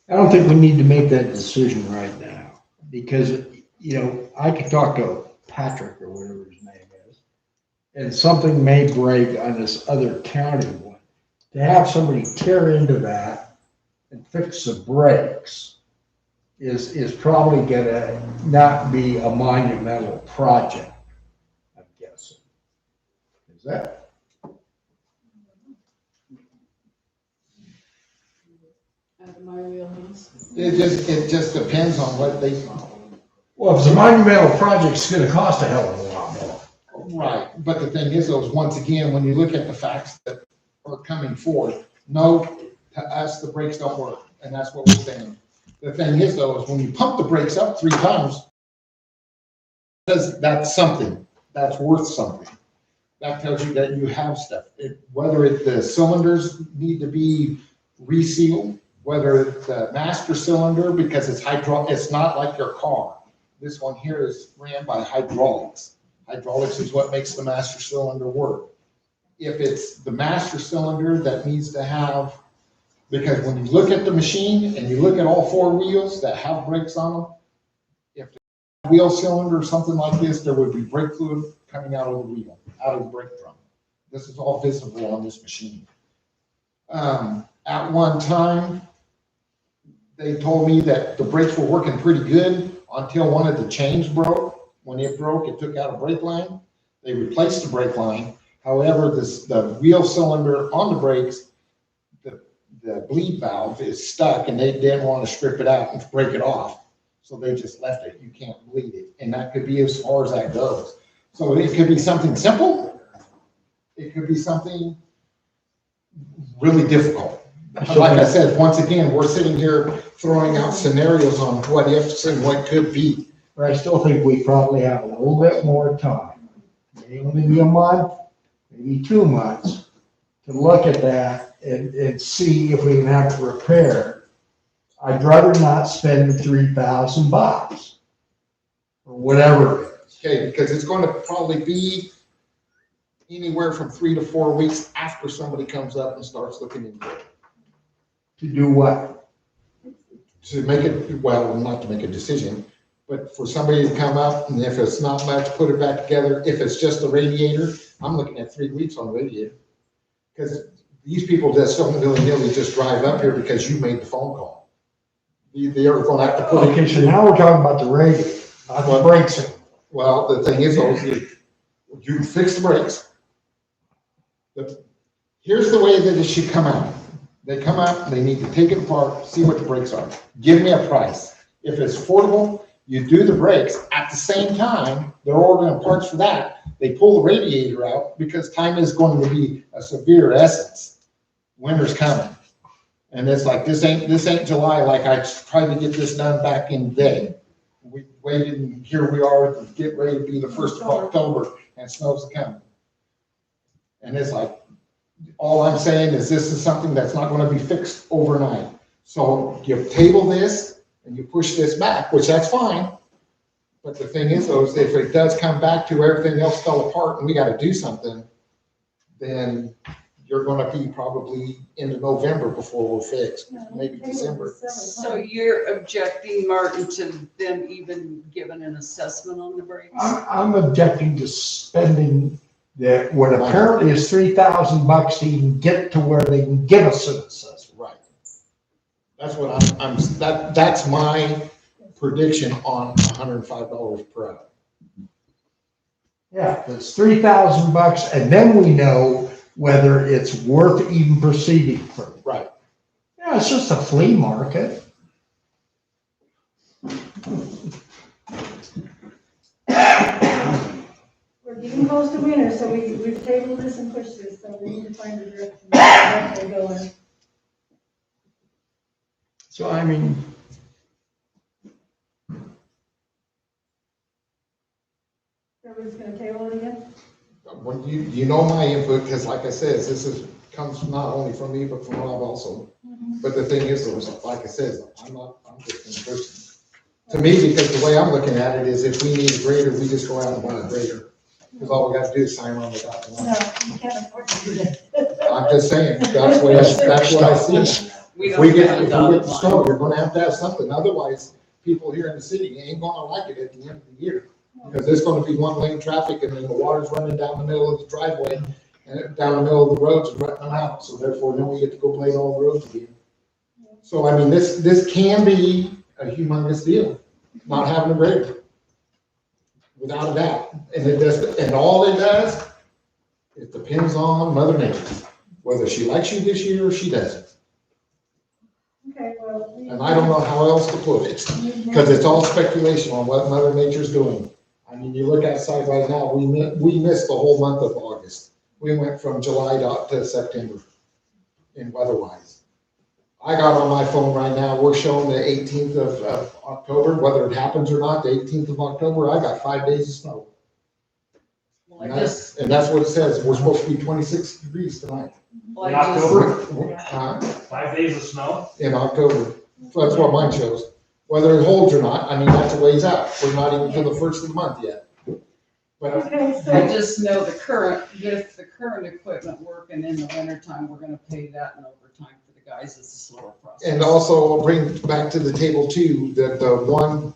I don't think we need to make that decision right now, because, you know, I could talk to Patrick or whatever his name is, and something may break on this other county one. To have somebody tear into that and fix the brakes is probably gonna not be a monumental project, I'm guessing. Is that? Out of my wheelhouse. It just depends on what they. Well, if it's a monumental project, it's gonna cost a hell of a lot more. Right, but the thing is, though, is once again, when you look at the facts that are coming forth, no, to us, the brakes don't work, and that's what we're saying. The thing is, though, is when you pump the brakes up 3 times, that's something, that's worth something. That tells you that you have stuff. Whether the cylinders need to be resealed, whether it's the master cylinder, because it's not like your car. This one here is ran by hydraulics. Hydraulics is what makes the master cylinder work. If it's the master cylinder that needs to have, because when you look at the machine and you look at all 4 wheels that have brakes on them, if the wheel cylinder or something like this, there would be brake fluid coming out of the wheel, out of the brake drum. This is all visible on this machine. At one time, they told me that the brakes were working pretty good until one of the chains broke. When it broke, it took out a brake line. They replaced the brake line. However, the wheel cylinder on the brakes, the bleed valve is stuck, and they didn't want to strip it out and break it off. So they just left it. You can't bleed it. And that could be as far as that goes. So it could be something simple. It could be something really difficult. Like I said, once again, we're sitting here throwing out scenarios on what ifs and what could be. But I still think we probably have a little bit more time, maybe a month, maybe 2 months, to look at that and see if we can have it repaired. I'd rather not spend the $3,000 or whatever it is. Okay, because it's going to probably be anywhere from 3 to 4 weeks after somebody comes up and starts looking into it. To do what? To make it, well, not to make a decision, but for somebody to come up, and if it's not much, put it back together. If it's just the radiator, I'm looking at 3 weeks on the radiator. Because these people just don't willy-nilly just drive up here because you made the phone call. They are going to have to put it. Okay, so now we're talking about the radiator, not the brakes. Well, the thing is, though, you fix the brakes. Here's the way that it should come out. They come out, they need to take it apart, see what the brakes are. Give me a price. If it's affordable, you do the brakes. At the same time, they're ordering parts for that. They pull the radiator out because time is going to be a severe essence. Winter's coming. And it's like, this ain't July, like I tried to get this done back in May. We waited, and here we are, to get ready to be the 1st of October, and snow's coming. And it's like, all I'm saying is this is something that's not going to be fixed overnight. So you table this and you push this back, which that's fine. But the thing is, though, is if it does come back to everything else fell apart and we got to do something, then you're going to be probably into November before we're fixed, maybe December. So you're objecting, Martin, to them even giving an assessment on the brakes? I'm objecting to spending what apparently is $3,000 to even get to where they can give us an assessment. Right. That's what that's my prediction on $105 per hour. Yeah, it's $3,000, and then we know whether it's worth even proceeding further. Right. Yeah, it's just a flea market. We're getting close to winter, so we've tabled this and pushed this, so we need to find a direction where we're going. So, I mean, Are we we're just gonna table it again? When you know my input, because like I said, comes not only from me, but from Rob also. But the thing is, though, like I said, I'm just in person. To me, because the way I'm looking at it is if we need a grader, we just go out and buy a grader. Because all we got to do is sign on the dotted line. No, you can't afford to do that. I'm just saying, that's what I see it. We If don't we get have a the dotted snow, line. you're gonna have to have something, otherwise, people here in the city ain't gonna like it at the end of the year. Because there's gonna be one lane traffic, and then the water's running down the middle of the driveway, and down the middle of the roads and running out, so therefore, then we get to go blade all the roads again. So, I mean, this can be a humongous deal, not having a grader. Without a doubt, and it does, and all it does, it depends on Mother Nature, whether she likes you this year or she doesn't. Okay, well. And I don't know how else to put it, because it's all speculation on what Mother Nature's doing. I mean, you look outside right now, we missed the whole month of August. We went from July to September in weather-wise. I got on my phone right now, we're showing the 18th of October, whether it happens or not, the 18th of October, I got 5 days of snow. Well, I just, And that's what it says, we're supposed to be 26 degrees tonight. well, In I just, October, 5 days of snow? In October. So that's what mine shows. Whether it holds or not, I mean, that's a ways out. We're not even to the first of the month yet. But Okay, I so, just know with the current equipment working in the wintertime, we're gonna pay that in overtime for the guys. It's a slower process. and also I'll bring back to the table too, that the one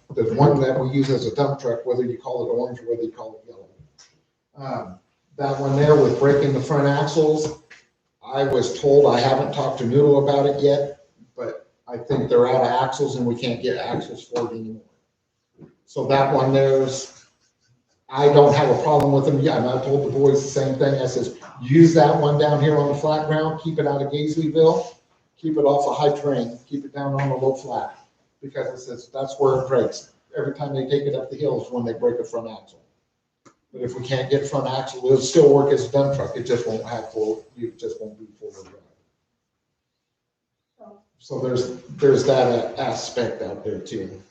that we use as a dump truck, whether you call it orange or whether you call it yellow. That one there with breaking the front axles, I was told, I haven't talked to Noodle about it yet, but I think they're out of axles and we can't get axles for it anymore. So that one I don't have a problem with them yet, and I told the boys the same thing. I says, use that one down here on the flat ground, keep it out of Gaisleyville, keep it off of high terrain, keep it down on the low flat. Because it says that's where it breaks. Every time they take it up the hill is when they break a front axle. But if we can't get front axle, it'll still work as a dump truck. It just won't have it just won't be four-wheel drive. So there's that aspect out there too.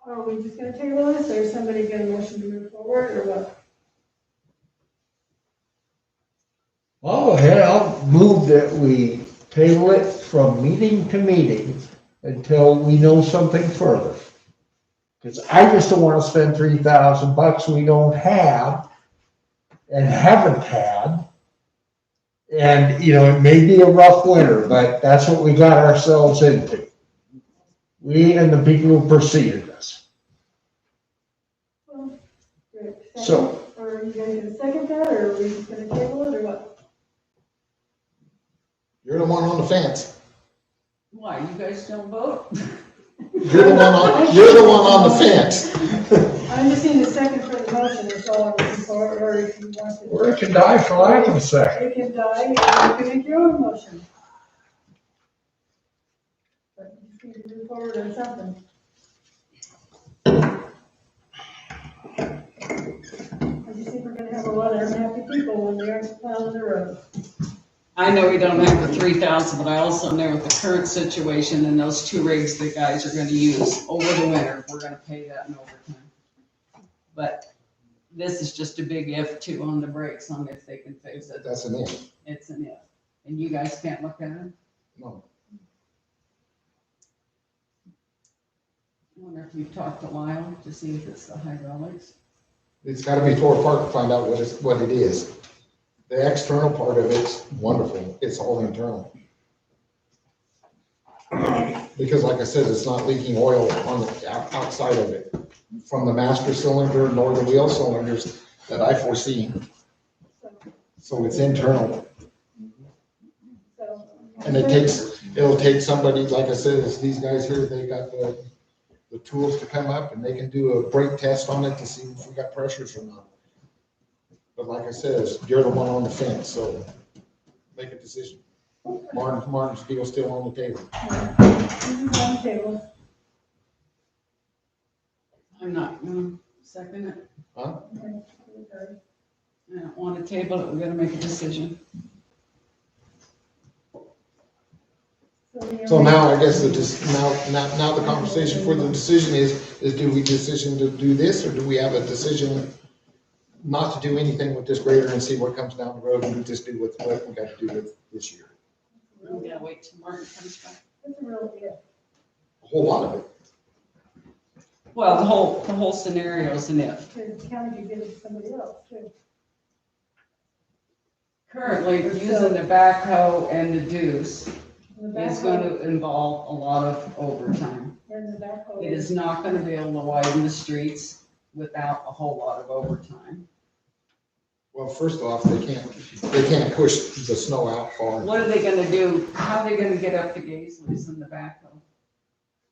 are we just gonna table this, or is somebody gonna motion to move forward, or what? I'll go ahead, I'll move that we table it from meeting to meeting until we know something further. Because I just don't wanna spend $3,000 we don't have and haven't had. And, you know, it may be a rough winter, but that's what we got ourselves into. We and the people who preceded us. Great. So- Or are you guys gonna second that, or are we just gonna table it, or what? You're the one on the fence. Why, you guys don't vote? You're the one on the fence. I'm just seeing the second for the motion, that's all I'm looking for, or if you want to. Or it can die for lack of a second. It can die, or you can make your own motion. But you just need to move forward on something. I just think we're gonna have a lot of unhappy people when they aren't plowing the road. I know we don't have the 3,000, but I also know with the current situation and those two rigs the guys are gonna use over the winter, we're gonna pay that in overtime. But this is just a big if too on the brakes on if they can fix it. That's an if. It's an if. And you guys can't look at it? No. I wonder if you've talked to Lyle to see if it's the hydraulics. It's gotta be tore apart to find out what it is. The external part of it's wonderful. It's all internal. Because like I said, it's not leaking oil on the outside of it. From the master cylinder nor the wheel cylinders that I foresee. So it's internal. So. And it'll take somebody, like I said, it's these guys here, they got the tools to come up and they can do a brake test on it to see if we got pressures or not. But like I said, you're the one on the fence, so make a decision. Martin's deal's still on the table. This is on the table. I'm not gonna second it. Huh? Okay. I don't want to table it, we're gonna make a decision. So now I guess now the conversation for the decision is do we decision to do this or do we have a decision not to do anything with this grader and see what comes down the road and we just do what we got to do with this year. We gotta wait till Martin comes back. That's a real, yeah. A whole lot of it. Well, the whole scenario's an if. Because the county could give it to somebody else too. Currently, using the backhoe and the deuce And the is backhoe- gonna involve a lot of overtime. And the backhoe. It is not gonna be able to widen the streets without a whole lot of overtime. Well, first off, they can't push the snow out far. What are they gonna do? How are they gonna get up to Gaisley's in the backhoe?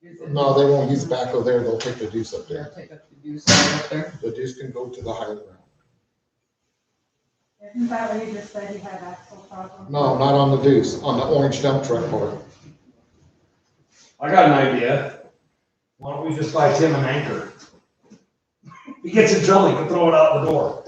Is it- No, they won't use the backhoe there, they'll take the deuce up They'll there. take up the deuce up there. The deuce can go to the higher ground. Isn't that what you just said, you had axle problem? No, not on the deuce, on the orange dump truck part. I got an idea. Why don't we just buy Tim an anchor? He gets in trouble, he can throw it out the door.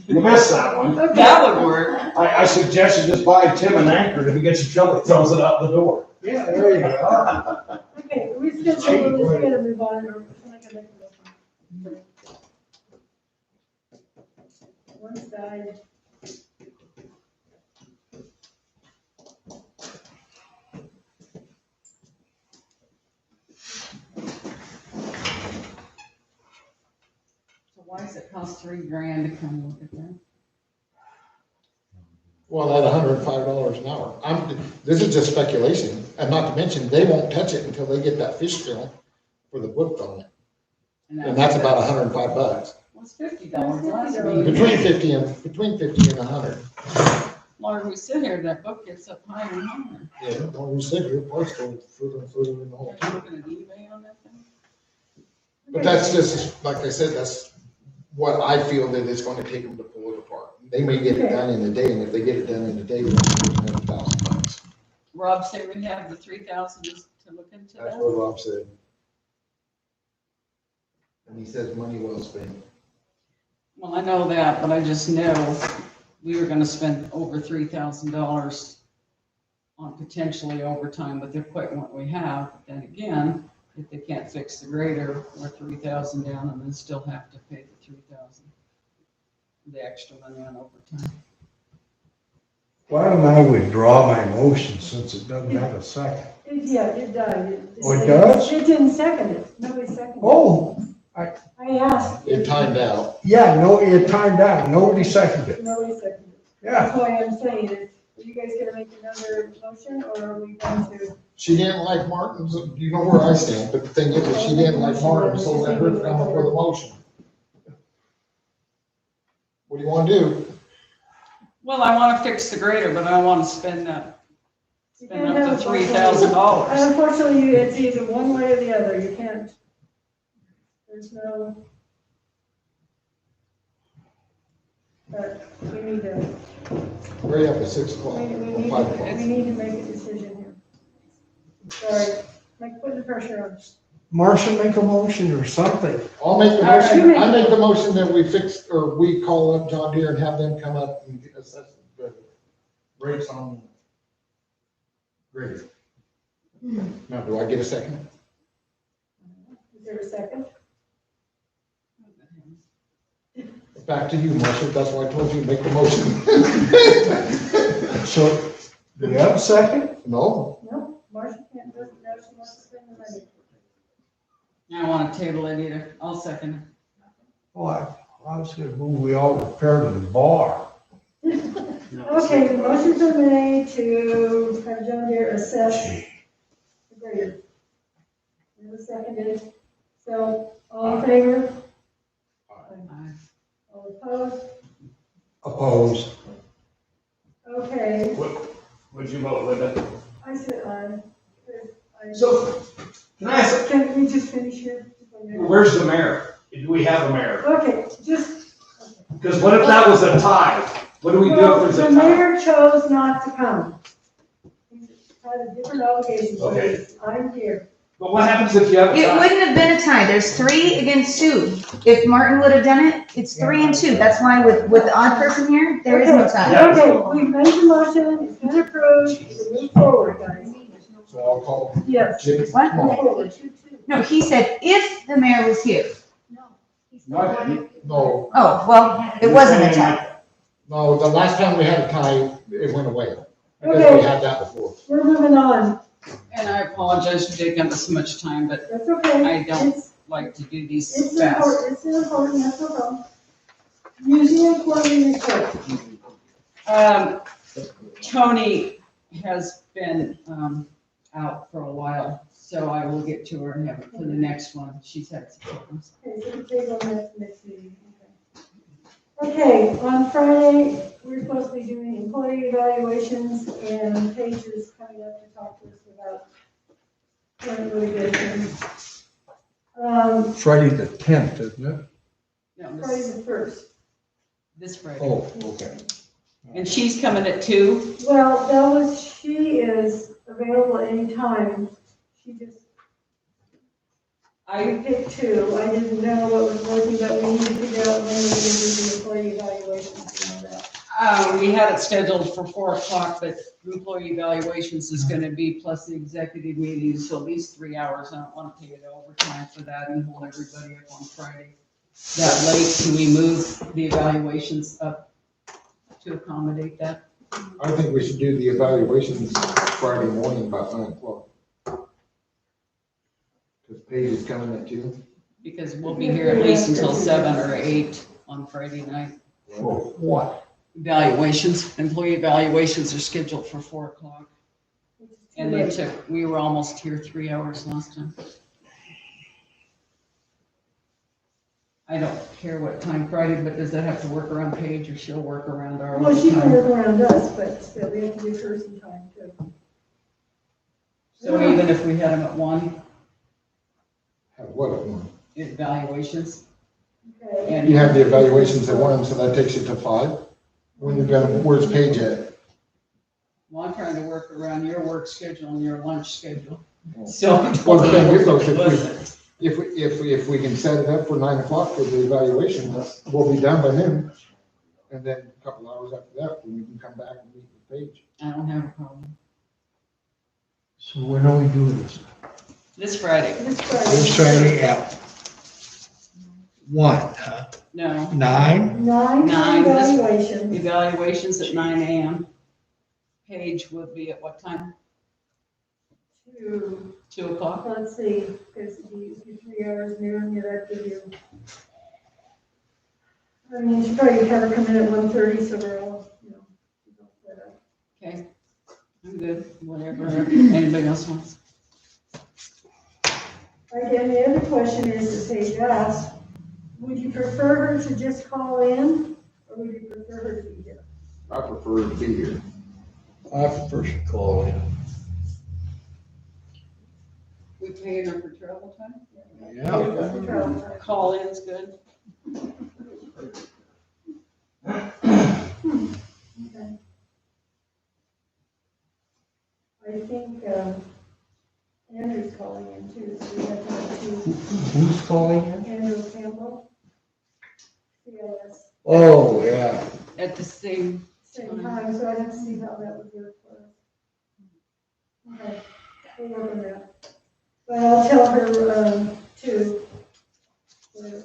You missed that one. That would work. I suggested just buy Tim an anchor, and if he gets in trouble, he throws it out the door. Yeah, there you go. Okay, we still, we gotta move on, or somebody can make a motion. One side. So why does it cost $3,000 to come look at that? Well, at $105 an hour. This is just speculation, and not to mention, they won't touch it until they get that fish film for the book on it. And that's about $105. Well, it's $50 less. Between 50 and 100. Longer we sit here, that book gets up higher and higher. Yeah, when we sit here, parts go further and further in the hole. Are you looking at eBay on that thing? But that's just, like I said, that's what I feel that it's gonna take them to pull it apart. They may get it done in a day, and if they get it done in a day, they're gonna lose $1,000. Rob said we have the 3,000 to look into That's that. what Rob said. And he says money well spent. Well, I know that, but I just know we were gonna spend over $3,000 on potentially overtime with the equipment we have. But then again, if they can't fix the grader, we're 3,000 down and then still have to pay the 3,000. The extra money on overtime. Why don't I withdraw my motion since it doesn't have a second? Yeah, it does. Oh, it does? It didn't second it, nobody seconded it. Oh, I asked. It timed out. yeah, no, it timed out. Nobody seconded it. Nobody seconded it. Yeah. That's why I'm saying is, are you guys gonna make another motion, or are we going to? She didn't like Martin's, you know where I stand, but the thing is, she didn't like Martin, so let her come up with a motion. What do you wanna do? Well, I wanna fix the grader, but I don't wanna spend that, You spend can't up to have- $3,000. Unfortunately, it's either one way or the other, you can't. There's no. But we need to, Hurry up at 6 o'clock, we or need 5 to, o'clock. we need to make a decision here. Sorry, put the pressure on. Marcia, make a motion or something. I'll make the All right, motion, you I make- make the motion that we fix, or we call up John Deere and have them come up and assess the rates on grader. Now, do I get a second? Is there a second? Back to you, Marcia, that's why I told you to make the motion. So, do you have a second? No, No, Marcia can't, doesn't know she wants to spend the money. I don't wanna table it either. I'll second it. Well, I was gonna move, we all repair to the bar. Okay, the motion's been made to have John Deere assess the grader. It was seconded, so all in favor? Aye. All opposed? Opposed. Okay, Would you vote, Linda? I said aye. So, can I ask, Can we just finish here? where's the mayor? Do we have a mayor? Okay, just. Because what if that was a tie? What do we do Well, if the there's a tie? mayor chose not to come. He had a different obligation. Okay. I'm here. But what happens if you have a It tie? wouldn't have been a tie. There's 3 against 2. If Martin would have done it, it's 3 and 2. That's why with the odd person here, there is no tie. Yeah. Okay, we've made the motion, it's been approved, we move forward, guys. so I'll call Yes. Jimmy What? tomorrow. Move forward. No, he said if the mayor was here. No, Oh, well, it wasn't a tie. no, the last time we had a tie, it went away. Because Okay. we had that before. We're moving on. And I apologize for taking up so much time, but That's okay. I don't It's- like to do these It's fast. important, it's important, that's no problem. Museum quarterly report. Tony has been, out for a while, so I will get to her and have it for the next one. She's had some problems. Okay, so we take on next meeting. Okay, on Friday, we're supposed to be doing employee evaluations, and Paige is coming up to talk to us about current litigation. Friday the 10th, isn't it? No, Friday the first. this Friday. Oh, okay. And she's coming at 2. Well, she is available anytime. She just, I picked 2. I didn't know what was working, but we need to figure out when we're going to do the employee evaluations and all that. We had it scheduled for 4 o'clock, but employee evaluations is gonna be plus the executive meeting, so at least 3 hours. I don't wanna pay it overtime for that and hold everybody up on Friday that late. Can we move the evaluations up to accommodate that? I think we should do the evaluations Friday morning about 9:00. Because Paige is coming at 2. Because we'll be here at least until 7 or 8 on Friday night. For what? Evaluations, employee evaluations are scheduled for 4 o'clock. And we were almost here 3 hours last time. I don't care what time Friday, but does that have to work around Paige, or she'll work around our Well, she can time? work around us, but still, we have to give her some time too. So even if we had them at 1, Have what at 1? evaluations, Okay. and You have the evaluations at 1, so that takes you to 5. When you're done, where's Paige at? well, I'm trying to work around your work schedule and your lunch schedule. So. Well, the thing is, though, if we can set it up for 9 o'clock for the evaluation, we'll be done by noon. And then a couple hours after that, we can come back and meet with Paige. I don't have a problem. So when are we doing this? This Friday, This Friday. This Friday at 1, huh? no, 9? 9 9, this- evaluation. evaluations at 9 AM. Paige would be at what time? To, 2 o'clock? let's see, because you 3 hours noon, you're up to do. I mean, she probably have her come in at 1:30, so we're all, she's all set up. Okay, I'm good, whatever anybody else wants. Again, the other question is, that Paige asked, would you prefer her to just call in, or would you prefer her to be here? I prefer to be here. I prefer she call in. We paying her for travel time? Yeah. Call in's good. Okay. I think, Andrew's calling in too, so we have to have 2. Who's calling in? Andrew Campbell. CLS, Oh, yeah. At the same, same time, so I have to see how that would work for us. Okay, we'll work on that. But I'll tell her, too, for her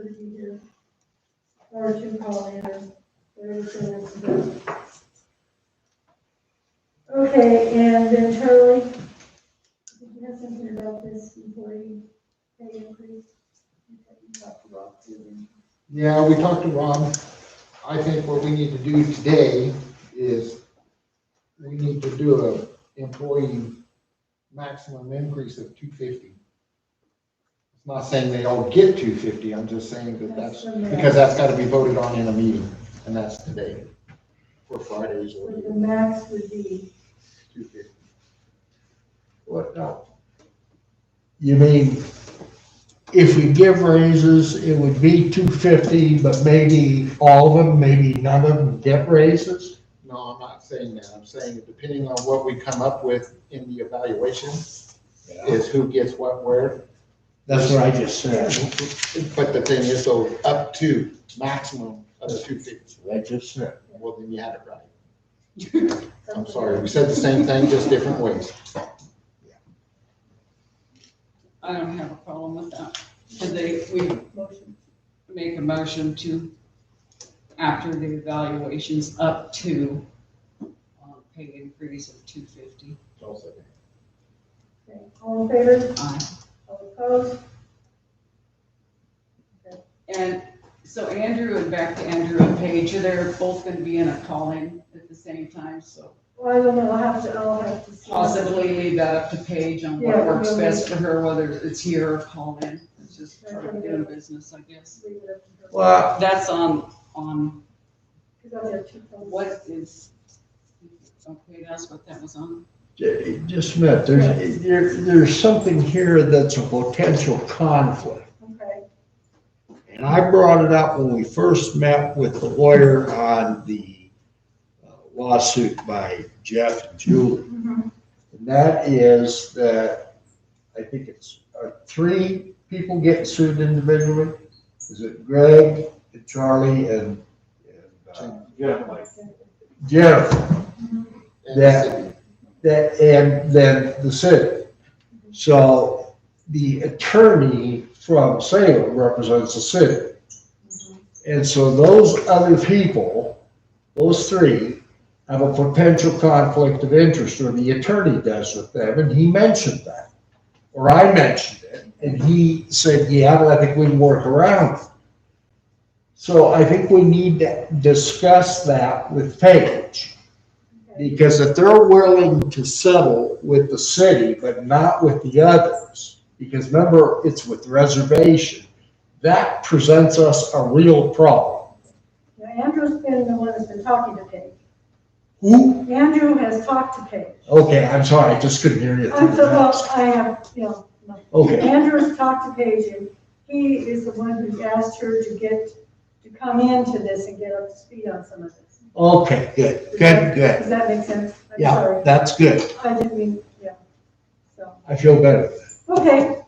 to be here. Or to call in, or whatever she wants to do. Okay, and then Charlie, did you have something about this employee pay increase? You talked to Rob too, didn't you? Yeah, we talked to Rob. I think what we need to do today is we need to do a employee maximum increase of $250. It's not saying they all get $250, I'm just saying that that's, because that's gotta be voted on in a meeting, and that's today, for Fridays or But the max would be, $250. What now? You mean, if we give raises, it would be 250, but maybe all of them, maybe none of them get raises? No, I'm not saying that, I'm saying that depending on what we come up with in the evaluation, is who gets what where. That's what I just said. But the thing is, though, up to maximum of the 250. I just said. Well, then you had it right. I'm sorry, we said the same thing, just different ways. I don't have a problem with that. And we make a motion to, after the evaluations, up to pay increase of $250. Okay, all in favor? Aye. All opposed? And so Andrew, and back to Andrew and Paige, they're both gonna be in a call-in at the same time, so Well, I don't know, I'll have to see. possibly leave that up to Paige on Yeah, what works we'll best for her, whether it's here or call-in. It's just part of doing business, I guess. Leave it up to her. Well, That's on, 'Cause I have two phones. what is, okay, that's what that was on. just a minute, there's something here that's a potential conflict. Okay, And I brought it up when we first met with the lawyer on the lawsuit by Jeff and Julie. mhm, And that is that, I think it's 3 people getting sued individually. Is it Greg, and Charlie, and Jennifer? mhm. And then the city. So the attorney from Salem represents the city. And so those other people, those 3, have a potential conflict of interest, or the attorney does with them, and he mentioned that. Or I mentioned it, and he said, yeah, but I think we can work around it. So I think we need to discuss that with Paige. Because if they're willing to settle with the city, but not with the others, because remember, it's with reservation, that presents us a real problem. Now, Andrew's been the one that's been talking to Paige. Who? Andrew has talked to Paige. Okay, I'm sorry, I just couldn't hear you. I'm so, well, I have, no. Okay, Andrew has talked to Paige, and he is the one who asked her to come into this and get up to speed on some of this. okay, good. Does that make sense? I'm Yeah, sorry. that's good. I didn't mean, yeah, so, I feel better. okay.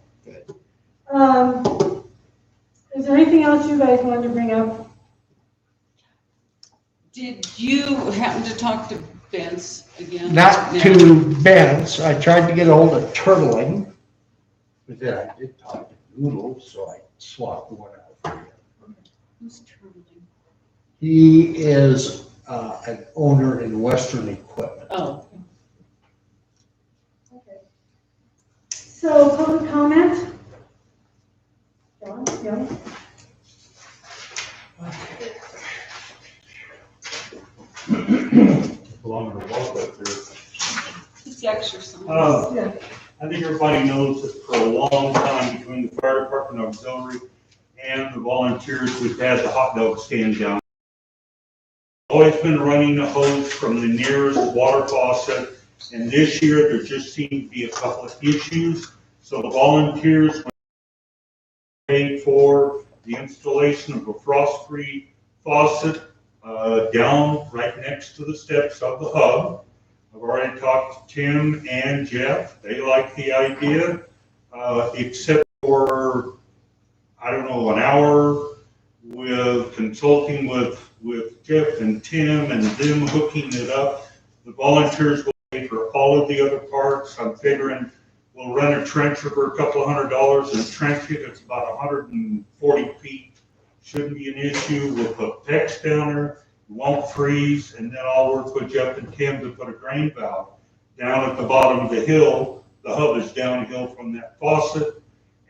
Is there anything else you guys wanted to bring up? Did you happen to talk to Vince again? Not No. to Ben's, I tried to get a hold of Turtling, but then I did talk to Noodle, so I swapped one out for you. Who's Turtling? He is an owner in Western Equipment. Oh, Okay. So, public comment? John, yeah? Belonging to both up there. it's exercise. Yeah. I think everybody knows that for a long time between the fire department auxiliary and the volunteers, we've had the hot dog stand down. Always been running the hose from the nearest water faucet, and this year there just seemed to be a couple of issues. So the volunteers paid for the installation of a frost-free faucet down right next to the steps of the hub. I've already talked to Tim and Jeff. They like the idea, except for, I don't know, an hour with consulting with Jeff and Tim and them hooking it up. The volunteers will pay for all of the other parts. I'm figuring we'll rent a trencher for a couple of $100 and trench it. It's about 140 feet. Shouldn't be an issue. We'll put PEX down there. It won't freeze, and then I'll work with Jeff and Tim to put a drain valve down at the bottom of the hill. The hub is downhill from that faucet,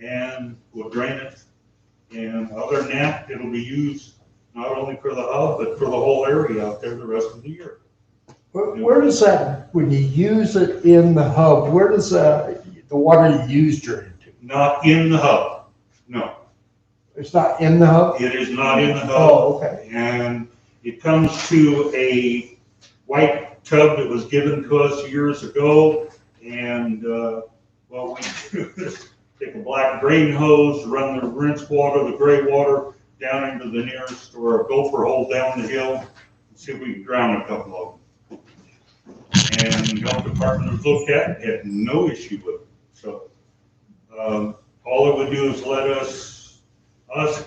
and we'll drain it. And other than that, it'll be used not only for the hub, but for the whole area out there the rest of the year. Where does that, when you use it in the hub, where does the water you use drain to? Not in the hub, no. It's not in the hub? It is not in the hub. Oh, okay. And it comes to a white tub that was given to us years ago. And what we do is take a black drain hose, run the rinse water, the gray water down into the nearest, or a gopher hole down the hill, and see if we can drown a couple of them. And the health department has looked at it, had no issue with it. So all it would do is let us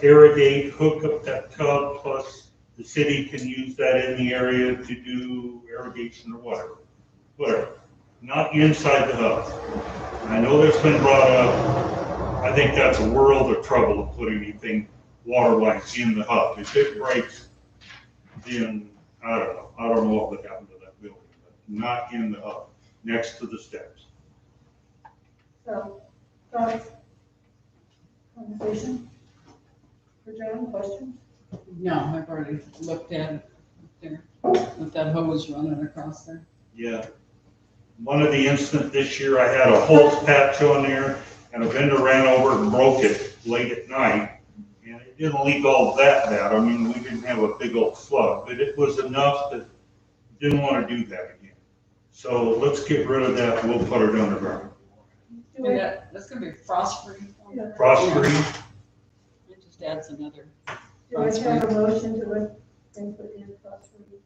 irrigate, hook up that tub, plus the city can use that in the area to do irrigation or whatever. Not inside the hub. I know that's been brought up. I think that's a world of trouble of putting anything water lines in the hub. If it breaks, then I don't know what would happen to that building, but not in the hub, next to the steps. So, thoughts? Conversation? For John, questions? No, I've already looked at it there, with that hose running across there. Yeah. One of the incidents this year, I had a Holtz patch on there, and a vendor ran over and broke it late at night. And it didn't leak all that bad. I mean, we didn't have a big old flood, but it was enough that didn't want to do that again. So let's get rid of that. We'll put it underground. Do I, Yeah, that's gonna be frost-free. Yeah. Frost-free. It just adds another. do I have a motion to let them put in cost for you?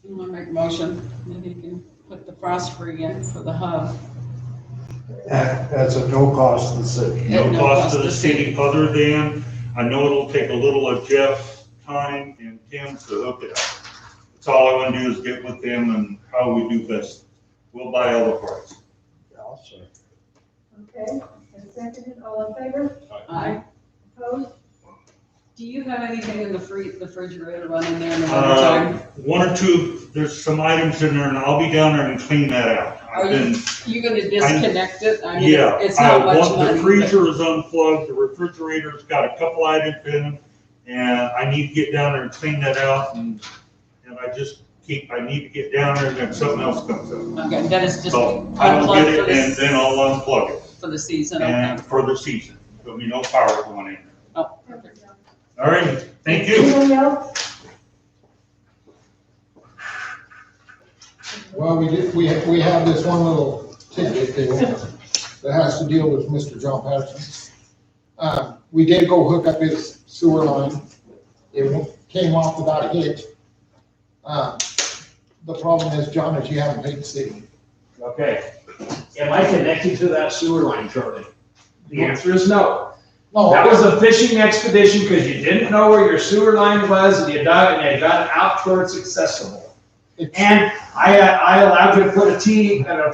You wanna make a motion, that he can put the frost-free in for the hub. That's at no cost to the city. No No cost cost to to the the city, other than, I know it'll take a little of Jeff's time and Tim's to hook it up. That's all I want to do is get with them and how we do this. We'll buy all the parts. Okay, and seconded, all in favor? Aye. Opposed? Do you have anything in the refrigerator running there in the wintertime? One or two, there's some items in there and I'll be down there and clean that out. Are I've been, you gonna disconnect it? I mean, yeah, it's not much the money. freezer is unplugged, the refrigerator's got a couple items in it. And I need to get down there and clean that out and I need to get down there and then something else comes up. Okay, that is just So I'll get unplugged for it and this, then I'll unplug it. for the season, okay. And for the season, there'll be no power going in there. Oh, perfect. All right, thank you. Anyone else? Well, we have this one little tidbit deal that has to deal with Mr. John Patterson. We did go hook up his sewer line. It came off without a hitch. The problem is, John, is you haven't paid the city. Okay. Am I connected to that sewer line, Charlie? The answer is no. No, That was a fishing expedition because you didn't know where your sewer line was and you dug and you got it out to where it's accessible. And I allowed you to put a T and a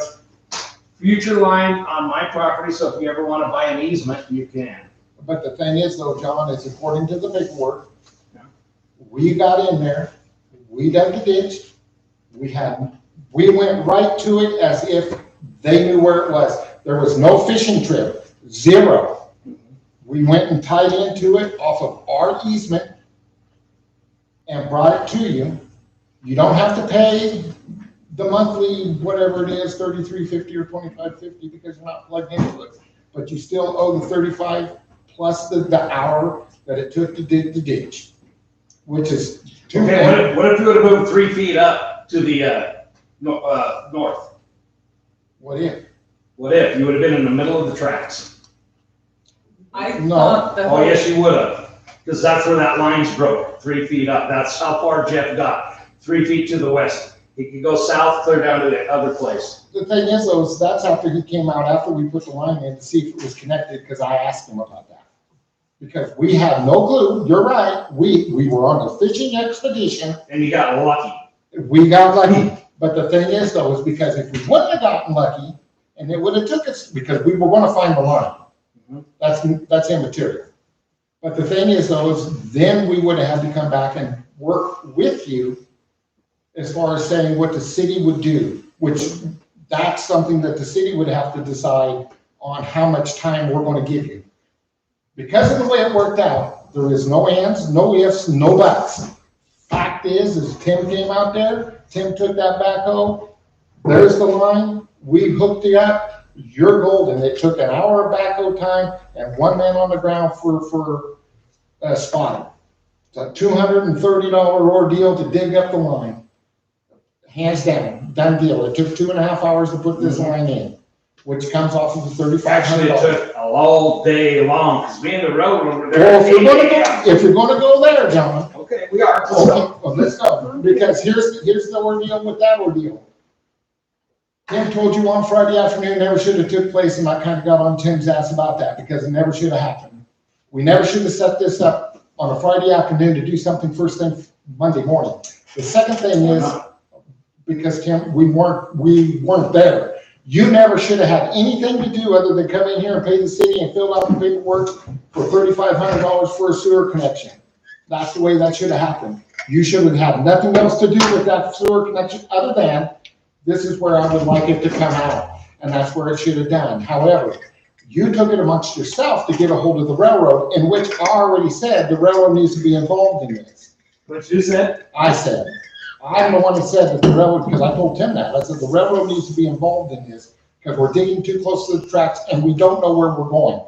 future line on my property, so if you ever want to buy an easement, you can. but the thing is though, John, is according to the paperwork, we got in there, we dug the ditch, we went right to it as if they knew where it was. There was no fishing trip, zero. We went and tied into it off of our easement and brought it to you. You don't have to pay the monthly, whatever it is, $33.50 or $25.50 because you're not plugged into it. But you still owe the $35 plus the hour that it took to dig the ditch, which is two. Okay, what if you would have moved 3 feet up to the north? What if? What if? You would have been in the middle of the tracks. I No. thought the Oh, yes, you would have, because that's where that line's broke, 3 feet up. That's how far Jeff got, 3 feet to the west. He could go south, clear down to the other place. The thing is though, is that's after he came out, after we put the line in to see if it was connected, because I asked him about that. Because we had no clue, you're right, we were on a fishing expedition, And you got lucky. we got lucky. But the thing is though, is because if we wouldn't have gotten lucky, and it would have took us, because we were gonna find the line. That's immaterial. But the thing is though, is then we would have had to come back and work with you as far as saying what the city would do, which that's something that the city would have to decide on how much time we're gonna give you. Because of the way it worked out, there is no ands, no ifs, no buts. Fact is Tim came out there, Tim took that backhoe, there's the line, we hooked it up, you're golden. It took an hour of backhoe time and one man on the ground for spotting. It's a $230 ordeal to dig up the line. Hands down, done deal. It took 2.5 hours to put this line in, which comes off of the Actually, it $3,500. took all day long, because me and the railroad were there. Well, at 8 a.m. if you're gonna go there, John, Okay, we are. okay, well, let's go, because here's the ordeal with that ordeal. Tim told you on Friday afternoon never should have took place, and I kind of got on Tim's ass about that, because it never should have happened. We never should have set this up on a Friday afternoon to do something first thing Monday morning. The second thing is, because Tim, we weren't there, You never should have had anything to do other than come in here and pay the city and fill out the paperwork for $3,500 for a sewer connection. That's the way that should have happened. You should have had nothing else to do with that sewer connection other than, this is where I would like it to come out. And that's where it should have done. However, you took it amongst yourself to get a hold of the railroad, in which I already said the railroad needs to be involved in this. But you said? I said, I'm the one that said that the railroad, because I told Tim that, I said the railroad needs to be involved in this, because we're digging too close to the tracks and we don't know where we're going.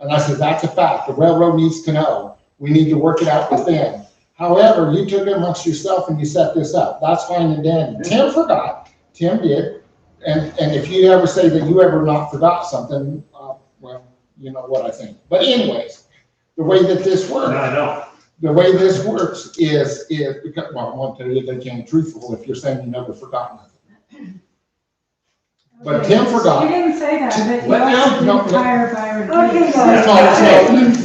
And I said, that's a fact, the railroad needs to know, we need to work it out with them. However, you took it amongst yourself and you set this up, that's fine and dandy. Tim forgot, Tim did, and if you ever say that you ever not forgot something, well, you know what I think. But anyways, the way that this works. No, I don't. The way this works is because, well, I want to tell you they can't be truthful if you're saying you never forgot nothing. But Tim forgot. You didn't say that, but you What now? also No, didn't no. hire Byron. No, Okay,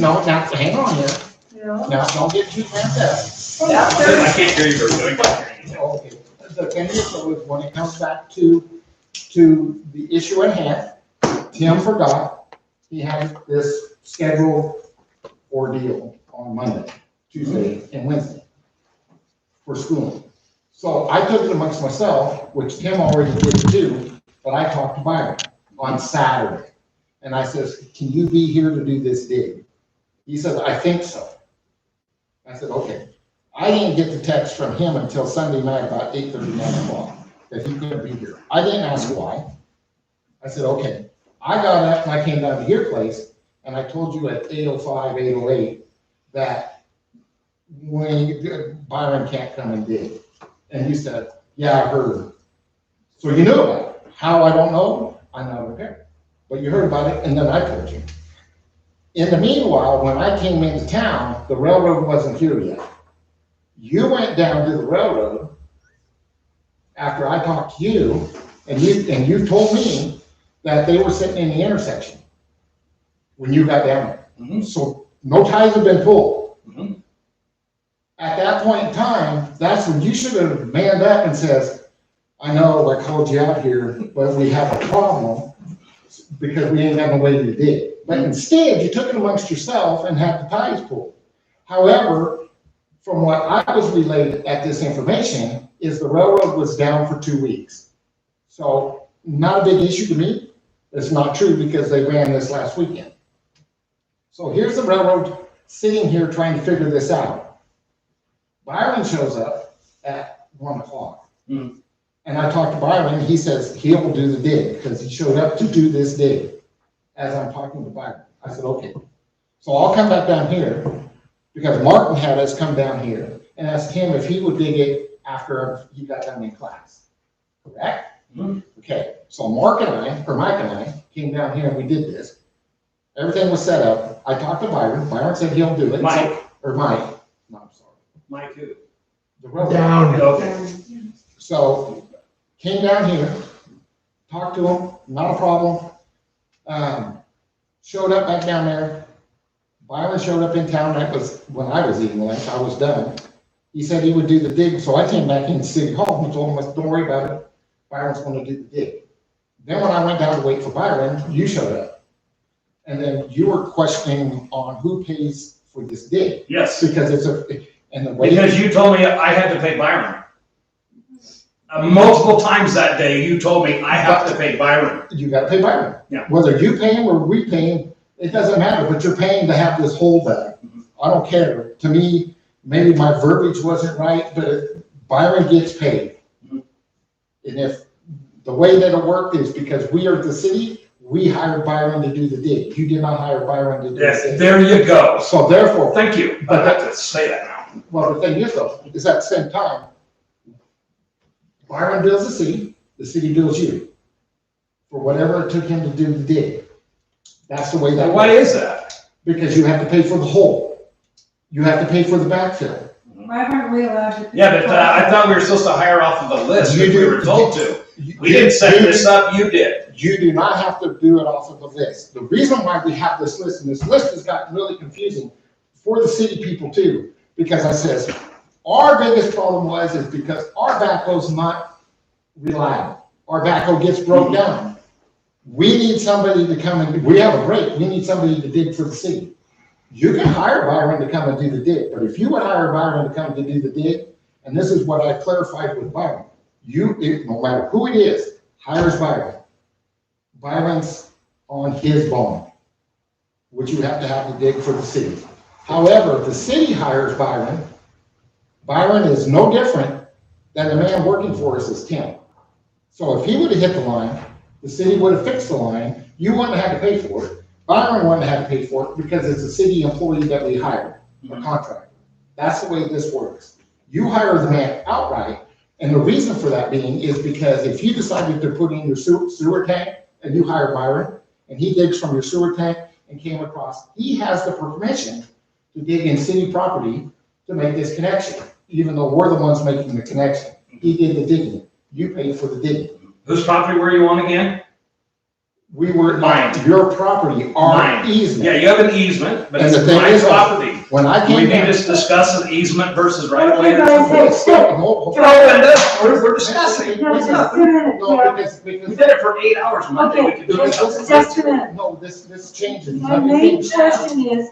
now, hang on here. Yeah. Now, don't get too ramped up. I can't hear you very good. Okay. The thing is, though, is when it comes back to the issue at hand, Tim forgot he had this scheduled ordeal on Monday, Tuesday, and Wednesday for schooling. So I took it amongst myself, which Tim already did too, but I talked to Byron on Saturday. And I says, can you be here to do this dig? He said, I think so. I said, okay. I didn't get the text from him until Sunday night about 8:30, 9 o'clock, that he couldn't be here. I didn't ask why. I said, okay. I got up and I came down to your place, and I told you at 8:05, 8:08, that when Byron can't come and dig. And you said, yeah, I heard. So you knew about it. How, I don't know. I'm not a parent. But you heard about it, and then I told you. In the meanwhile, when I came into town, the railroad wasn't here yet. You went down to the railroad after I talked to you, and you told me that they were sitting in the intersection when you got down there. Mhm. So no ties have been pulled. Mhm. At that point in time, that's when you should have manned up and says, I know I called you out here, but we have a problem because we ain't got no way to dig. But instead, you took it amongst yourself and had the ties pulled. However, from what I was relayed at this information, is the railroad was down for 2 weeks. So not a big issue to me. It's not true because they ran this last weekend. So here's the railroad sitting here trying to figure this out. Byron shows up at 1 o'clock. Mm. And I talked to Byron, he says he'll do the dig because he showed up to do this dig. As I'm talking to Byron, I said, okay. So I'll come back down here because Martin had us come down here and ask him if he would dig it after he got done in class. Correct? Mhm. Okay, so Mike and I came down here and we did this. Everything was set up. I talked to Byron. Byron said he'll do it. Mike. Or Mike. No, I'm sorry. Mike who? The railroad. Down. Okay. So came down here, talked to him, not a problem. Showed up back down there. Byron showed up in town. That was when I was eating lunch. I was done. He said he would do the dig. So I came back into City Hall and told him, don't worry about it. Byron's going to do the dig. Then when I went down to wait for Byron, you showed up. And then you were questioning on who pays for this dig. Yes, Because it's and the way. because you told me I had to pay Byron. Multiple times that day, you told me I have to pay Byron. You gotta pay Byron. Yeah. Whether you pay him or we pay him, it doesn't matter, but you're paying to have this holdback. I don't care. To me, maybe my verbiage wasn't right, but Byron gets paid. Mhm. And if the way that it worked is because we are the city, we hired Byron to do the dig. You did not hire Byron to do the Yes, dig. there you go. So therefore, Thank you. I have to say that now. well, the thing is though, is at the same time, Byron bills the city bills you for whatever it took him to do the dig. That's the way that. Why works. is that? Because you have to pay for the hole. You have to pay for the backfill. Why aren't we allowed to? Yeah, but I thought we were supposed to hire off of the list. You if we do. were told to. We didn't set this up, you did. You do not have to do it off of the list. The reason why we have this list, and this list has gotten really confusing for the city people too, because I says, our biggest problem is because our backhoe's not reliable. Our backhoe gets broke down. We need somebody to come and, we have a break, we need somebody to dig for the city. You can hire Byron to come and do the dig, but if you would hire Byron to come to do the dig, and this is what I clarified with Byron, no matter who it is, hires Byron. Byron's on his bond, which you have to dig for the city. However, if the city hires Byron, Byron is no different than the man working for us as Tim. So if he would have hit the line, the city would have fixed the line, you wouldn't have had to pay for it. Byron wouldn't have had to pay for it because it's a city employee that we hired, a contractor. That's the way this works. You hire the man outright, and the reason for that being is because if you decided to put in your sewer tank and you hire Byron, and he digs from your sewer tank and came across, he has the permission to dig in city property to make this connection, even though we're the ones making the connection. He did the digging, you paid for the digging. Whose property were you on again? We were, Mine. your property, our Mine. easement. Yeah, you have an easement, but And it's the thing my is, property. When I We came need down. to discuss an easement versus right of way. Okay, guys, hey, stop. Hold- We're discussing. No, just a minute, No, yeah. because, We did it for 8 hours Monday, we could do it. Just a minute. No, this changes. My main question is,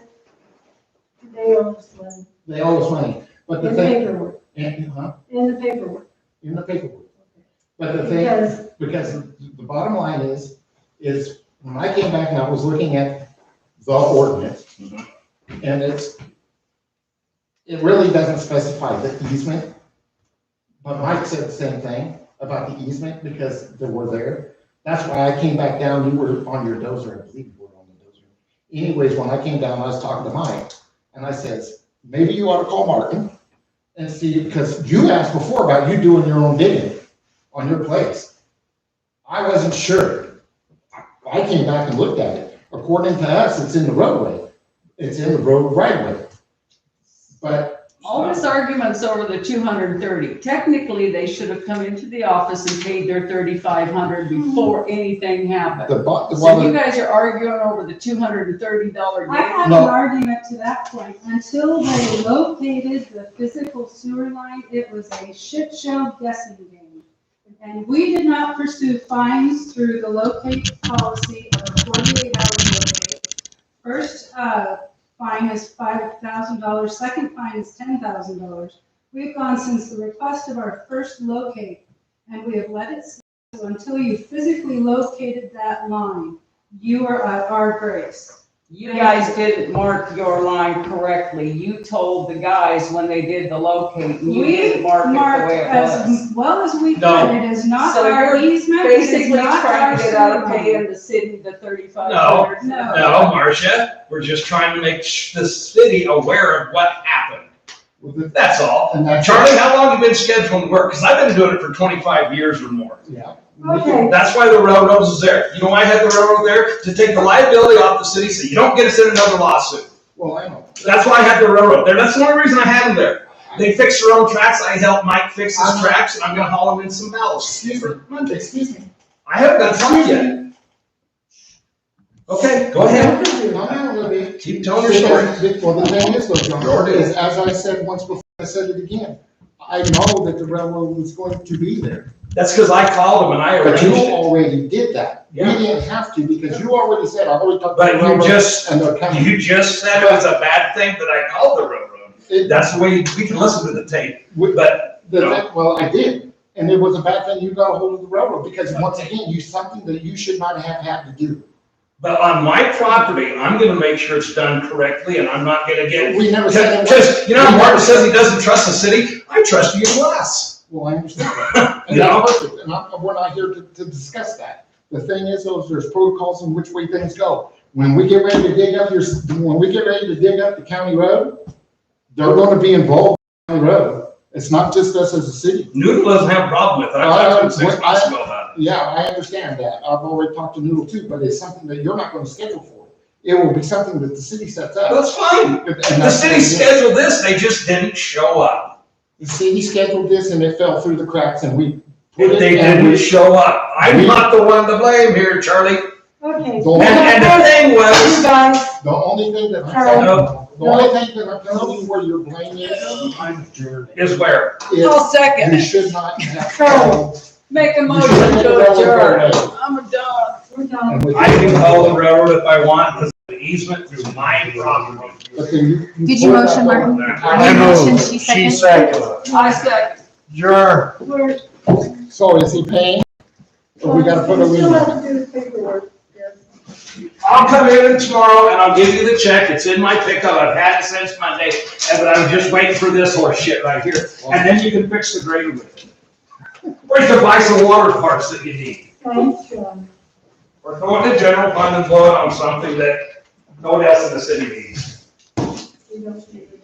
they owe us money They owe us money, but the in the thing, paperwork, in in the paperwork. the paperwork. But the thing, because the bottom line is when I came back and I was looking at the ordinance, and it really doesn't specify the easement. But Mike said the same thing about the easement because they were there. That's why I came back down, you were on your dozer, I believe you were on the dozer. Anyways, when I came down, I was talking to Mike, and I says, maybe you ought to call Martin and see, because you asked before about you doing your own digging on your place. I wasn't sure. I came back and looked at it. According to us, it's in the roadway. It's in the road right of way. But All this argument's over the 230. Technically, they should have come into the office and paid their 3,500 before anything happened. So you guys are arguing over the $230 I had an argument to that point. Until they located the physical sewer line, it was a shit show guessing game. And we did not pursue fines through the locate policy of 48 hours locate. First, fine is $5,000, second fine is $10,000. We've gone since the request of our first locate, and we have let it sit. So until you physically located that line, you are at our grace. You guys didn't mark your line correctly. You told the guys when they did the locate, and you We didn't mark it the marked way it was. as well as we No. could. It is not So our you're easement, it is Basically not trying our to get out of sewer paying line. the city the $3,500. No. No, Marcia, we're just trying to make the city aware of what happened. That's all. And that's. Charlie, how long have you been scheduling work? Because I've been doing it for 25 years or more. Yeah. Okay. That's why the railroad is there. You know why I had the railroad there? To take the liability off the city so you don't get us in another lawsuit. Well, I know. That's why I had the railroad there. That's the only reason I had them there. They fix their own tracks. I helped Mike fix his tracks, and I'm gonna haul them in some ballast. Excuse me. I haven't done something yet. Okay, go ahead. Calm down a little bit. Keep telling your story. Well, the thing is though, John, Your is deal. as I said once before, I said it again. I know that the railroad was going to be there, That's because I called them and I but arranged you it. already did that. We Yeah. didn't have to because you already said, I've already talked to But the you railroad just, and they're coming. you just said it was a bad thing that I called the railroad. That's the way, we can listen to the tape, but Well, I did, and it was a bad thing you got a hold of the railroad because once again, you, something that you should not have had to do. But on my property, I'm gonna make sure it's done correctly, and I'm not gonna get, We never said it was. because, you know, how Martin says he doesn't trust the city, I trust you less. Well, I understand that. And You know? that's perfect, and we're not here to discuss that. The thing is, there's protocols in which way things go. When we get ready to dig up the county road, they're gonna be involved in the county road. It's not just us as a city. Noodle doesn't have a problem with it, I talked to him 6 months ago about it. Yeah, I understand that. I've already talked to Noodle too, but it's something that you're not gonna schedule for. It will be something that the city sets up. That's fine. And The that's- city scheduled this, they just didn't show up. The city scheduled this and it fell through the cracks and we put it. They and didn't we- show up. I'm not the one to blame here, Charlie. Okay. The And the thing was, You guys, The only thing that Charlie. the only thing that I'm telling you where your blame is where? is I'll second you it. should not have. Charlie. Make a You motion shouldn't have to railroad adjourn. railroad. I'm done. We're done. I can call the railroad if I want, because the easement through my property. But then you. Did you put that motion, Martin? on- I You motioned, moved, she she seconded? seconded. I said, Sure. We're, So is he paying? Or we gotta put a we still lien on? have to do the paperwork, yes. I'll come in tomorrow and I'll give you the check. It's in my pickup. I've had it since Monday, but I'm just waiting for this horse shit right here. And then you can fix the grader with it. Or you can buy some water parts that you need. Thanks, John. Or go into general fund and blow it on something that no one else in the city needs. We don't need